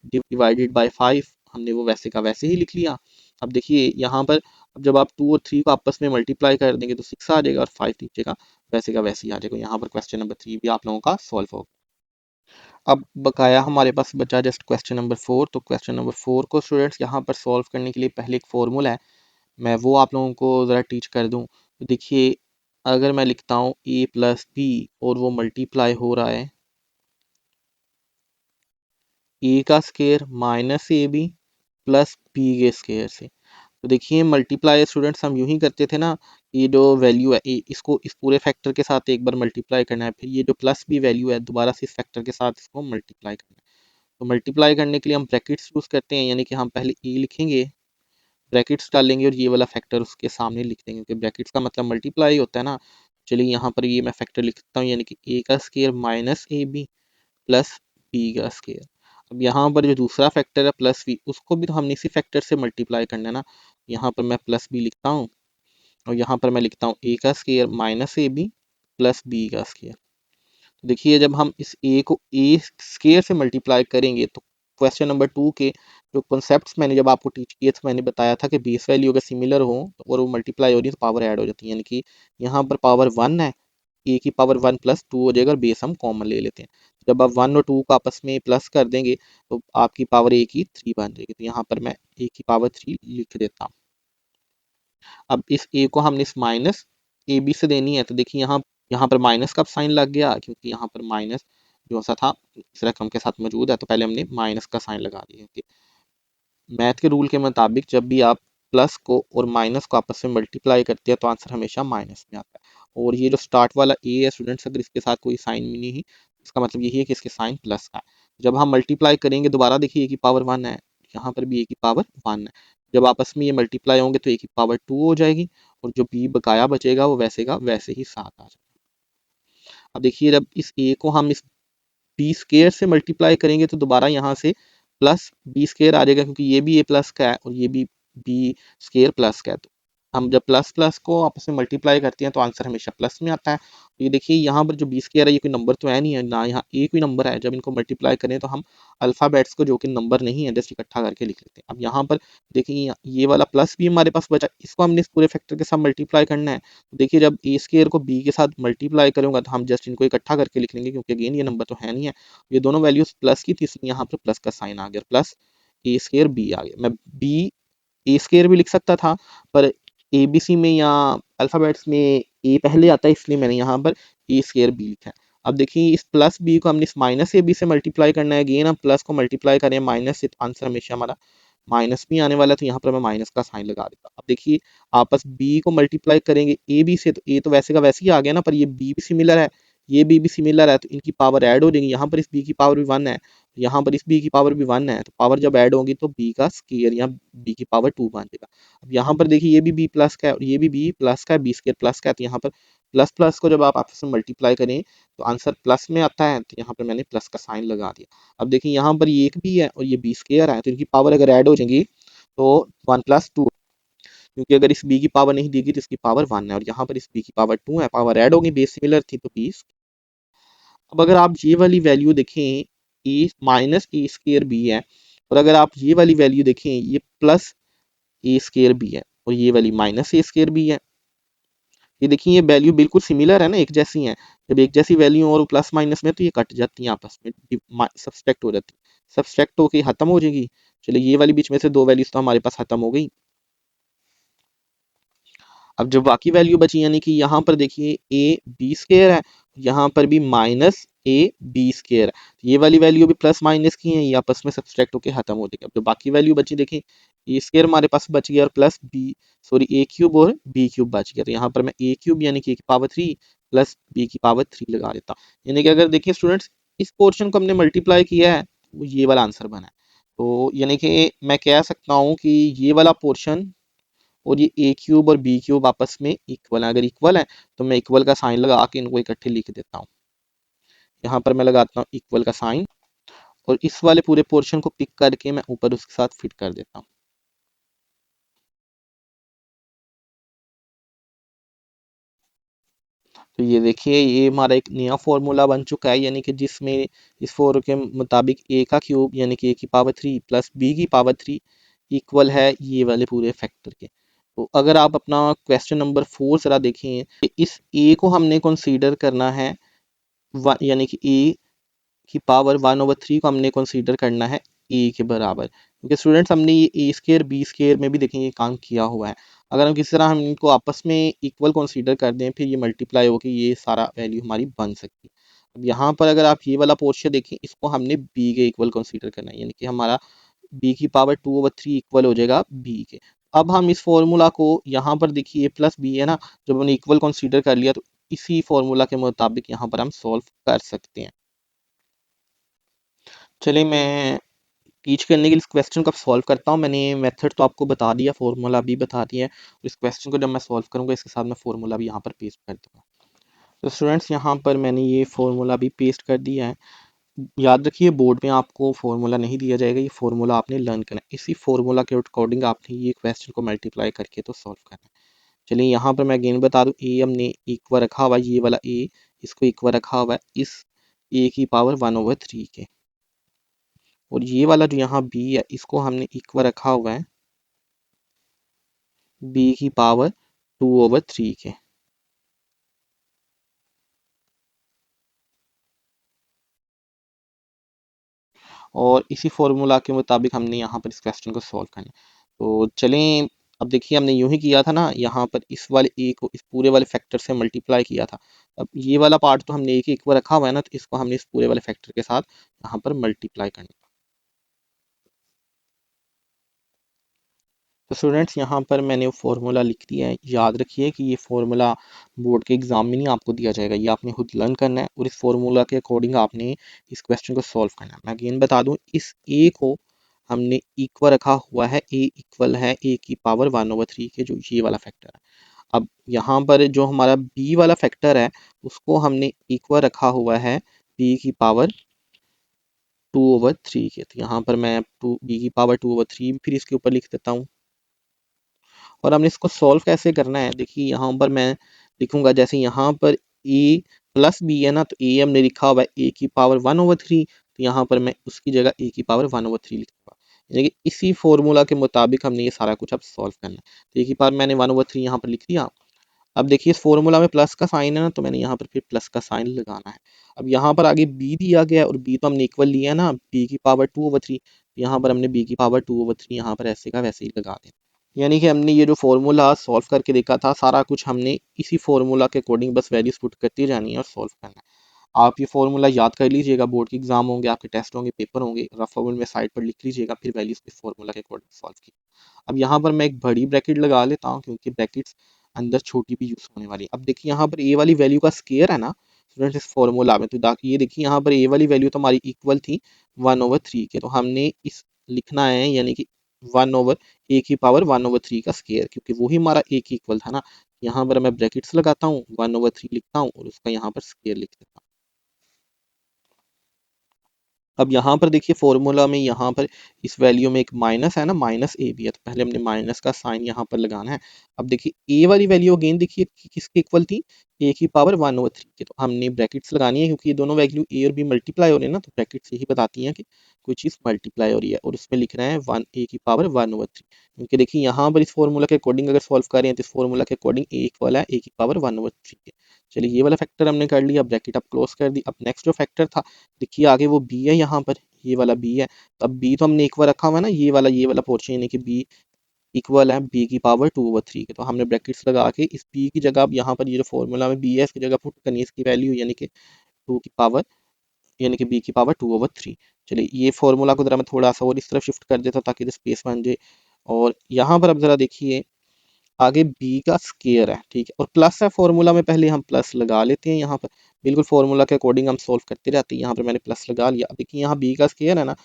डिवाइडेड बाय 5, हमने वो वैसे का वैसे ही लिख लिया। अब देखिए यहाँ पर अब जब आप 2 और 3 को आपस में मल्टीप्लाई कर देंगे तो 6 आ जाएगा, और 5 नीचे का वैसे ही आ जाएगा। यहाँ पर क्वेश्चन नंबर 3 भी आप लोगों का सॉल्व होगा। अब बकाया हमारे पास बचा जस्ट क्वेश्चन नंबर 4। तो क्वेश्चन नंबर 4 को स्टूडेंट्स यहाँ पर सॉल्व करने के लिए पहले एक फॉर्मूला है, मैं वो आप लोगों को ज़रा टीच कर दूं। तो देखिए अगर मैं लिखता हूँ a प्लस बी, और वो मल्टीप्लाई हो रहा है a का square minus A B plus B के स्केयर से। तो देखिए मल्टीप्लाई स्टूडेंट्स हम यूं ही करते थे ना, ये जो वैल्यू है इसको इस पूरे फैक्टर के साथ एक बार मल्टीप्लाई करना है, फिर ये जो प्लस बी वैल्यू है दोबारा से इस फैक्टर के साथ इसको मल्टीप्लाई करना है। तो मल्टीप्लाई करने के लिए हम ब्रैकेट्स यूज़ करते हैं, यानी कि हम पहले ए लिखेंगे, ब्रैकेट्स डालेंगे और ये वाला फैक्टर उसके सामने लिख देंगे, क्योंकि ब्रैकेट्स का मतलब मल्टीप्लाई होता है ना। चलिए यहाँ पर ये मैं फैक्टर लिखता हूँ, यानी कि ए का square minus A B plus B का स्केयर। अब यहाँ पर जो दूसरा फैक्टर है प्लस बी, उसको भी तो हमने इसी फैक्टर से मल्टीप्लाई करना है ना। यहाँ पर मैं प्लस बी लिखता हूँ और यहाँ पर मैं लिखता हूँ ए का square minus A B plus B का स्केयर। तो देखिए जब हम इस ए को ए स्केयर से मल्टीप्लाई करेंगे तो क्वेश्चन नंबर 2 के जो कॉन्सेप्ट्स मैंने जब आपको टीच किए थे, मैंने बताया था कि बेस वैल्यू अगर सिमिलर हो और वो मल्टीप्लाई हो रही है तो पावर ऐड हो जाती है, यानी कि यहाँ पर पावर 1 है, ए की पावर 1 प्लस 2 हो जाएगा और बेस हम कॉमन ले लेते हैं। जब आप 1 और 2 को आपस में प्लस कर देंगे तो आपकी पावर ए की 3 बन जाएगी। तो यहाँ पर मैं ए की पावर 3 लिख देता हूँ। अब इस ए को हमने इस माइनस ए बी से देनी है, तो देखिए यहाँ यहाँ पर माइनस का साइन लग गया, क्योंकि यहाँ पर माइनस जो सा था इस रकम के साथ मौजूद है, तो पहले हमने माइनस का साइन लगा दिया। मैथ के रूल के मुताबिक जब भी आप प्लस को और माइनस को आपस में मल्टीप्लाई करते हैं तो आंसर हमेशा माइनस में आता है। और ये जो स्टार्ट वाला ए है स्टूडेंट्स, अगर इसके साथ कोई साइन भी नहीं है, इसका मतलब यही है कि इसके साइन प्लस का है। जब हम मल्टीप्लाई करेंगे दोबारा देखिए ए की पावर 1 है, यहाँ पर भी ए की पावर 1 है। जब आपस में ये मल्टीप्लाई होंगे तो ए की पावर 2 हो जाएगी और जो बी बकाया बचेगा वो वैसे का वैसे ही 7 आ जाएगा। अब देखिए जब इस ए को हम इस बी स्केयर से मल्टीप्लाई करेंगे तो दोबारा यहाँ से प्लस बी स्केयर आ जाएगा, क्योंकि ये भी ए प्लस का है और ये भी बी स्केयर प्लस का है। तो हम जब प्लस प्लस को आपस में मल्टीप्लाई करते हैं तो आंसर हमेशा प्लस में आता है। तो ये देखिए यहाँ पर जो बी स्केयर है ये कोई नंबर तो है नहीं है ना, यहाँ ए कोई नंबर है। जब इनको मल्टीप्लाई करें तो हम अल्फाबेट्स को जो कि नंबर नहीं है जस्ट इकट्ठा करके लिख लेते हैं। अब यहाँ पर देखिए ये वाला प्लस भी हमारे पास बचा, इसको हमने इस पूरे फैक्टर के साथ मल्टीप्लाई करना है। तो देखिए जब ए स्केयर को बी के साथ मल्टीप्लाई करूंगा तो हम जस्ट इनको इकट्ठा करके लिख लेंगे, क्योंकि अगेन ये नंबर तो है नहीं है। ये दोनों वैल्यूज प्लस की थी, इसलिए यहाँ पर प्लस का साइन आ गया, प्लस ए स्केयर बी आ गया। मैं बी ए स्केयर भी लिख सकता था, पर ए बी सी में या अल्फाबेट्स में ए पहले आता है, इसलिए मैंने यहाँ पर ए स्केयर बी लिखा है। अब देखिए इस प्लस बी को हमने इस माइनस ए बी से मल्टीप्लाई करना है। अगेन हम प्लस को मल्टीप्लाई करें माइनस से तो आंसर हमेशा हमारा माइनस भी आने वाला है, तो यहाँ पर मैं माइनस का साइन लगा देता हूँ। अब देखिए आपस बी को मल्टीप्लाई करेंगे ए बी से, तो ए तो वैसे का वैसे ही आ गया ना, पर ये बी भी सिमिलर है, ये बी भी सिमिलर है, तो इनकी पावर ऐड हो जाएगी। यहाँ पर इस बी की पावर भी 1 है, यहाँ पर इस बी की पावर भी 1 है, तो पावर जब ऐड होगी तो बी का स्केयर या बी की पावर 2 बन जाएगा। अब यहाँ पर देखिए ये भी बी प्लस का है और ये भी बी प्लस का है, बी स्केयर प्लस का है, तो यहाँ पर प्लस प्लस को जब आप आपस में मल्टीप्लाई करें तो आंसर प्लस में आता है, तो यहाँ पर मैंने प्लस का साइन लगा दिया। अब देखिए यहाँ पर ये एक बी है और ये बी स्केयर है, तो इनकी पावर अगर ऐड हो जाएगी तो 1 प्लस 2, क्योंकि अगर इस बी की पावर नहीं देगी तो इसकी पावर 1 है और यहाँ पर इस बी की पावर 2 है, पावर ऐड होगी, बेस सिमिलर थी तो बी। अब अगर आप ये वाली वैल्यू देखें, ए माइनस ए स्केयर बी है, और अगर आप ये वाली वैल्यू देखें ये प्लस ए स्केयर बी है और ये वाली माइनस ए स्केयर बी है। ये देखिए ये वैल्यू बिल्कुल सिमिलर है ना, एक जैसी हैं। जब एक जैसी वैल्यू और प्लस माइनस में तो ये कट जाती हैं आपस में, सब्सट्रैक्ट हो जाती है, सब्सट्रैक्ट होके खत्म हो जाएगी। चलिए ये वाली बीच में से दो वैल्यूज तो हमारे पास खत्म हो गई। अब जो बाकी वैल्यू बची, यानी कि यहाँ पर देखिए ए बी स्केयर है, यहाँ पर भी माइनस ए बी स्केयर है, ये वाली वैल्यू भी प्लस माइनस की है, ये आपस में सब्सट्रैक्ट होकर खत्म हो जाएगी। अब जो बाकी वैल्यू बची देखिए ए स्केयर हमारे पास बच गया और प्लस बी सॉरी ए क्यूब और बी क्यूब बच गया, तो यहाँ पर मैं ए क्यूब यानी कि ए की पावर 3 प्लस बी की पावर 3 लगा देता हूँ। यानी कि अगर देखिए स्टूडेंट्स इस पोर्शन को हमने मल्टीप्लाई किया है वो ये वाला आंसर बना है। तो यानी कि मैं कह सकता हूँ कि ये वाला पोर्शन और ये ए क्यूब और बी क्यूब आपस में इक्वल है। अगर इक्वल है तो मैं इक्वल का साइन लगा के इनको इकट्ठे लिख देता हूँ। यहाँ पर मैं लगाता हूँ इक्वल का साइन और इस वाले पूरे पोर्शन को पिक करके मैं ऊपर उसके साथ फिट कर देता हूँ। तो ये देखिए ये हमारा एक नया फॉर्मूला बन चुका है, यानी कि जिसमें इस फॉर्मूले के मुताबिक ए का क्यूब यानी कि ए की पावर 3 प्लस बी की पावर 3 इक्वल है ये वाले पूरे फैक्टर के। तो अगर आप अपना क्वेश्चन नंबर 4 जरा देखें, इस ए को हमने कंसीडर करना है यानी कि ए की पावर 1/3 को हमने कंसीडर करना है ए के बराबर, क्योंकि स्टूडेंट्स हमने ये ए स्केयर बी स्केयर में भी देखेंगे काम किया हुआ है। अगर हम किसी तरह हम इनको आपस में इक्वल कंसीडर कर दें फिर ये मल्टीप्लाई होकर ये सारा वैल्यू हमारी बन सकती है। अब यहाँ पर अगर आप ये वाला पोर्शन देखें इसको हमने बी के इक्वल कंसीडर करना है, यानी कि हमारा बी की पावर 2/3 इक्वल हो जाएगा बी के। अब हम इस फॉर्मूला को यहाँ पर देखिए ए प्लस बी है ना, जब हमने इक्वल कंसीडर कर लिया तो इसी फॉर्मूला के मुताबिक यहाँ पर हम सॉल्व कर सकते हैं। चलिए मैं टीच करने के लिए इस क्वेश्चन को सॉल्व करता हूँ। मैंने मेथड तो आपको बता दिया, फॉर्मूला भी बता दिया है। इस क्वेश्चन को जब मैं सॉल्व करूँगा इसके साथ मैं फॉर्मूला भी यहाँ पर पेस्ट कर दूँगा। तो स्टूडेंट्स यहाँ पर मैंने ये फॉर्मूला भी पेस्ट कर दिया है। याद रखिए बोर्ड में आपको फॉर्मूला नहीं दिया जाएगा, ये फॉर्मूला आपने लर्न करना है। इसी फॉर्मूला के अकॉर्डिंग आपने ये क्वेश्चन को मल्टीप्लाई करके तो सॉल्व करना है। चलिए यहाँ पर मैं अगेन बता दूँ, ए हमने इक्वल रखा हुआ है, ये वाला ए इसको इक्वल रखा हुआ है इस ए की पावर 1/3 के, और ये वाला जो यहाँ बी है इसको हमने इक्वल रखा हुआ है बी की पावर 2/3 के। और इसी फॉर्मूला के मुताबिक हमने यहाँ पर इस क्वेश्चन को सॉल्व करना है। तो चलें, अब देखिए हमने यूं ही किया था ना, यहाँ पर इस वाले ए को इस पूरे वाले फैक्टर से मल्टीप्लाई किया था। अब ये वाला पार्ट तो हमने ए के इक्वल रखा हुआ है ना, तो इसको हमने इस पूरे वाले फैक्टर के साथ यहाँ पर मल्टीप्लाई करना है। तो स्टूडेंट्स यहाँ पर मैंने फॉर्मूला लिख दिया है। याद रखिए कि ये फॉर्मूला बोर्ड के एग्जाम में नहीं आपको दिया जाएगा, ये आपने खुद लर्न करना है और इस फॉर्मूला के अकॉर्डिंग आपने इस क्वेश्चन को सॉल्व करना है। मैं अगेन बता दूं, इस ए को हमने इक्वल रखा हुआ है, ए इक्वल है ए की पावर 1/3 के, जो ये वाला फैक्टर है। अब यहाँ पर जो हमारा बी वाला फैक्टर है उसको हमने इक्वल रखा हुआ है बी की पावर 2/3 के। तो यहाँ पर मैं टू बी की पावर 2/3 फिर इसके ऊपर लिख देता हूँ। और हमने इसको सॉल्व कैसे करना है, देखिए यहाँ पर मैं लिखूंगा, जैसे यहाँ पर ए प्लस बी है ना, तो ए हमने लिखा हुआ है ए की पावर 1/3, तो यहाँ पर मैं उसकी जगह ए की पावर 1/3 लिखूंगा। यानी कि इसी फॉर्मूला के मुताबिक हमने ये सारा कुछ अब सॉल्व करना है। तो ए की पावर मैंने 1/3 यहाँ पर लिख दिया। अब देखिए इस फॉर्मूला में प्लस का साइन है ना, तो मैंने यहाँ पर फिर प्लस का साइन लगाना है। अब यहाँ पर आगे बी दिया गया है और बी तो हमने इक्वल लिया है ना बी की पावर 2/3, यहाँ पर हमने बी की पावर 2/3 यहाँ पर ऐसे का वैसे ही लगा देना। यानी कि हमने ये जो फॉर्मूला सॉल्व करके देखा था, सारा कुछ हमने इसी फॉर्मूला के अकॉर्डिंग बस वैल्यूज पुट करती जानी है और सॉल्व करना है। आप ये फॉर्मूला याद कर लीजिएगा, बोर्ड के एग्जाम होंगे, आपके टेस्ट होंगे, पेपर होंगे, रफ फॉर्मूले में साइड पर लिख लीजिएगा, फिर वैल्यूज इस फॉर्मूला के अकॉर्डिंग सॉल्व की। अब यहाँ पर मैं एक बड़ी ब्रैकेट लगा लेता हूँ क्योंकि ब्रैकेट्स अंदर छोटी भी यूज होने वाली है। अब देखिए यहाँ पर ए वाली वैल्यू का स्केयर है ना स्टूडेंट्स इस फॉर्मूला में, तो ये देखिए यहाँ पर ए वाली वैल्यू तो हमारी इक्वल थी 1/3 के, तो हमने इस लिखना है यानी कि 1/a की पावर 1/3 का स्केयर, क्योंकि वही हमारा ए की इक्वल था ना। यहाँ पर मैं ब्रैकेट्स लगाता हूँ, 1/3 लिखता हूँ और उसका यहाँ पर स्केयर लिख देता हूँ। अब यहाँ पर देखिए फॉर्मूला में यहाँ पर इस वैल्यू में एक माइनस है ना, माइनस ए भी है, तो पहले हमने माइनस का साइन यहाँ पर लगाना है। अब देखिए ए वाली वैल्यू अगेन देखिए किसके इक्वल थी, ए की पावर 1/3 के, तो हमने ब्रैकेट्स लगानी है क्योंकि ये दोनों वैल्यू ए और बी मल्टीप्लाई हो रहे हैं ना, तो ब्रैकेट्स यही बताती हैं कि कोई चीज़ मल्टीप्लाई हो रही है, और उसमें लिख रहे हैं 1 ए की पावर 1/3, क्योंकि देखिए यहाँ पर इस फॉर्मूला के अकॉर्डिंग अगर सॉल्व करें तो इस फॉर्मूला के अकॉर्डिंग ए इक्वल है ए की पावर 1/3 के। चलिए ये वाला फैक्टर हमने कर लिया, ब्रैकेट अब क्लोज कर दी। अब नेक्स्ट जो फैक्टर था देखिए आगे वो बी है, यहाँ पर ये वाला बी है, तो अब बी तो हमने इक्वल रखा हुआ है ना, ये वाला पोर्शन यानी कि बी इक्वल है बी की पावर 2/3 के, तो हमने ब्रैकेट्स लगा के इस बी की जगह अब यहाँ पर ये जो फॉर्मूला में बी है इसकी जगह पुट करनी है इसकी वैल्यू, यानी कि 2 की पावर यानी कि बी की पावर 2/3। चलिए ये फॉर्मूला को जरा मैं थोड़ा सा और इस तरफ शिफ्ट कर देता हूँ ताकि स्पेस बन जाए। और यहाँ पर अब जरा देखिए आगे बी का स्केयर है, ठीक है, और प्लस है फॉर्मूला में, पहले हम प्लस लगा लेते हैं यहाँ पर, बिल्कुल फॉर्मूला के अकॉर्डिंग हम सोल्व करते रहते हैं। यहाँ पर मैंने प्लस लगा लिया। अब देखिए यहाँ बी का स्केयर है ना,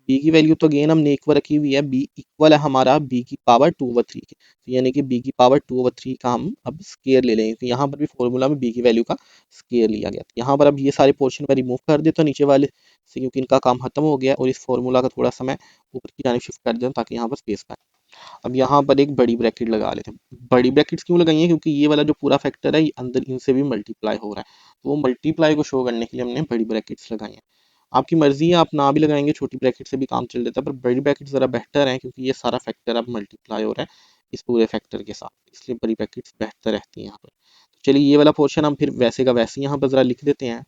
बी की वैल्यू तो अगेन हमने इक्वल रखी हुई है, बी इक्वल है हमारा बी की पावर 2/3 के, तो यानी कि बी की पावर 2/3 का हम अब स्केयर ले लेंगे, तो यहाँ पर भी फॉर्मूला में बी की वैल्यू का स्केयर लिया गया। तो यहाँ पर अब ये सारे पोर्शन में रिमूव कर देता हूँ नीचे वाले से, क्योंकि इनका काम खत्म हो गया, और इस फॉर्मूला का थोड़ा सा मैं ऊपर की जानिब शिफ्ट कर देता हूँ ताकि यहाँ पर स्पेस पाए। अब यहाँ पर एक बड़ी ब्रैकेट लगा लेते हैं। बड़ी ब्रैकेट्स क्यों लगाई है, क्योंकि ये वाला जो पूरा फैक्टर है ये अंदर इनसे भी मल्टीप्लाई हो रहा है, तो वो मल्टीप्लाई को शो करने के लिए हमने बड़ी ब्रैकेट्स लगाई हैं। आपकी मर्जी है, आप ना भी लगाएंगे, छोटी ब्रैकेट से भी काम चल जाता है, पर बड़ी ब्रैकेट ज़रा बेहतर है क्योंकि ये सारा फैक्टर अब मल्टीप्लाई हो रहा है इस पूरे फैक्टर के साथ, इसलिए बड़ी ब्रैकेट्स बेहतर रहती हैं यहाँ पर। तो चलिए ये वाला पोर्शन हम फिर वैसे का वैसे यहाँ पर ज़रा लिख देते हैं।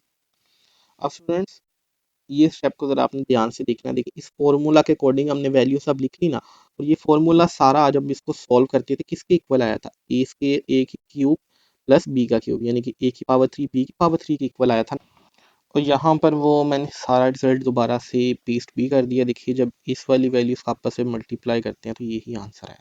अब स्टूडेंट्स ये स्टेप को अगर आपने ध्यान से देखना, देखिए इस फॉर्मूला के अकॉर्डिंग हमने वैल्यू सब लिख ली ना, और ये फॉर्मूला सारा जब इसको सॉल्व करते थे किसके इक्वल आया था, ए की क्यूब प्लस बी का क्यूब, यानी कि ए की पावर 3 बी की पावर 3 के इक्वल आया था। और यहाँ पर वो मैंने सारा रिजल्ट दोबारा से पेस्ट भी कर दिया। देखिए जब इस वाली वैल्यूज का आपस में मल्टीप्लाई करते हैं तो यही आंसर है।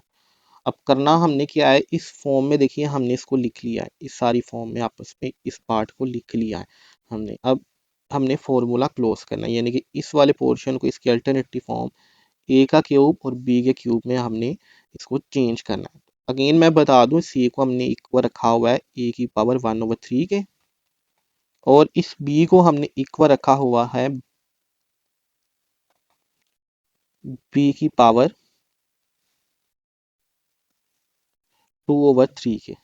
अब करना हमने क्या है, इस फॉर्म में देखिए हमने इसको लिख लिया है, इस सारी फॉर्म में आपस में इस पार्ट को लिख लिया है हमने। अब हमने फॉर्मूला क्लोज करना है, यानी कि इस वाले पोर्शन को इसकी अल्टरनेटिव फॉर्म ए का क्यूब और बी के क्यूब में हमने इसको चेंज करना है। अगेन मैं बता दूं, इस ए को हमने इक्वल रखा हुआ है ए की पावर 1/3 के, और इस बी को हमने इक्वल रखा हुआ है बी की पावर 2/3 के।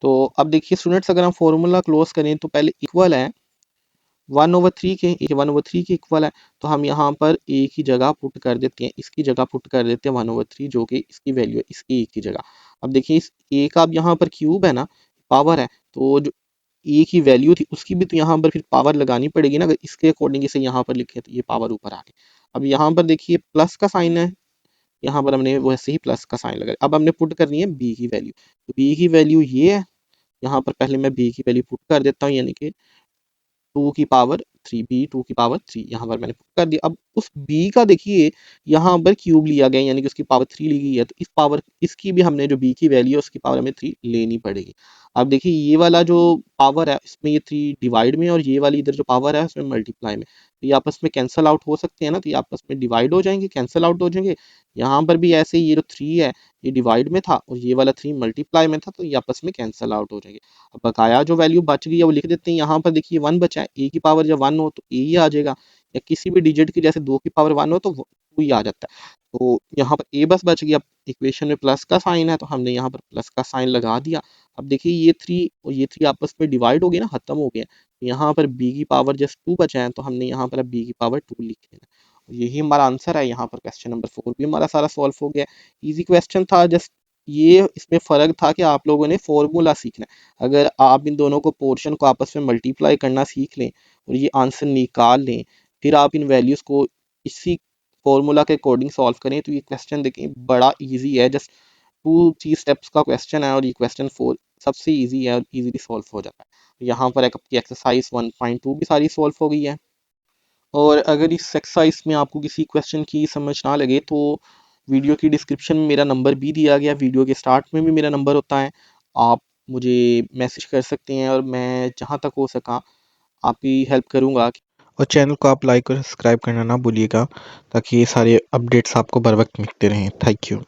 तो अब देखिए स्टूडेंट्स, अगर हम फॉर्मूला क्लोज करें तो पहले इक्वल है 1/3 के, ये 1/3 के इक्वल है, तो हम यहाँ पर ए की जगह पुट कर देते हैं, इसकी जगह पुट कर देते हैं 1/3, जो कि इसकी वैल्यू है, इसकी ए की जगह। अब देखिए इस ए का अब यहाँ पर क्यूब है ना, पावर है, तो जो ए की वैल्यू थी उसकी भी तो यहाँ पर फिर पावर लगानी पड़ेगी ना, अगर इसके अकॉर्डिंग इसे यहाँ पर लिखे तो ये पावर ऊपर आ गई। अब यहाँ पर देखिए प्लस का साइन है, यहाँ पर हमने वैसे ही प्लस का साइन लगाया। अब हमने पुट करनी है बी की वैल्यू, तो बी की वैल्यू ये है, यहाँ पर पहले मैं बी की वैल्यू पुट कर देता हूँ, यानी कि 2 की पावर 3, बी 2 की पावर 3 यहाँ पर मैंने पुट कर दिया। अब उस बी का देखिए यहाँ पर क्यूब लिया गया, यानी कि उसकी पावर 3 ली गई है, तो इस पावर इसकी भी हमने जो बी की वैल्यू है उसकी पावर हमें 3 लेनी पड़ेगी। अब देखिए ये वाला जो पावर है इसमें ये 3 डिवाइड में, और ये वाली इधर जो पावर है उसमें मल्टीप्लाई में, तो ये आपस में कैंसल आउट हो सकते हैं ना, तो ये आपस में डिवाइड हो जाएंगे, कैंसल आउट हो जाएंगे। यहाँ पर भी ऐसे ही ये जो 3 है ये डिवाइड में था और ये वाला 3 मल्टीप्लाई में था, तो ये आपस में कैंसल आउट हो जाएंगे। अब बकाया जो वैल्यू बच गई है वो लिख देते हैं। यहाँ पर देखिए 1 बचा है, ए की पावर जब 1 हो तो ए ही आ जाएगा, या किसी भी डिजिट की जैसे 2 की पावर 1 हो तो 2 ही आ जाता है। तो यहाँ पर ए बस बच गया। अब इक्वेशन में प्लस का साइन है तो हमने यहाँ पर प्लस का साइन लगा दिया। अब देखिए ये 3 और ये 3 आपस में डिवाइड हो गए ना, खत्म हो गए। यहाँ पर बी की पावर जस्ट 2 बचा है, तो हमने यहाँ पर अब बी की पावर 2 लिख देना। यही हमारा आंसर है। यहाँ पर क्वेश्चन नंबर 4 भी हमारा सारा सॉल्व हो गया। इजी क्वेश्चन था, जस्ट ये इसमें फ़र्क था कि आप लोगों ने फॉर्मूला सीखना है। अगर आप इन दोनों को पोर्शन को आपस में मल्टीप्लाई करना सीख लें और ये आंसर निकाल लें, फिर आप इन वैल्यूज़ को इसी फॉर्मूला के अकॉर्डिंग सॉल्व करें, तो ये क्वेश्चन देखें बड़ा इजी है। जस्ट 2-3 स्टेप्स का क्वेश्चन है और ये क्वेश्चन 4 सबसे इजी है और इजीली सॉल्व हो जाता है। यहाँ पर एक आपकी एक्सरसाइज 1.2 भी सारी सॉल्व हो गई है। और अगर इस एक्सरसाइज में आपको किसी क्वेश्चन की समझ ना लगे तो वीडियो की डिस्क्रिप्शन में मेरा नंबर भी दिया गया, वीडियो के स्टार्ट में भी मेरा नंबर होता है, आप मुझे मैसेज कर सकते हैं और मैं जहाँ तक हो सका आपकी हेल्प करूँगा। और चैनल को आप लाइक और सब्सक्राइब करना ना भूलिएगा, ताकि ये सारे अपडेट्स आपको बर वक्त मिलते रहें। Thank you.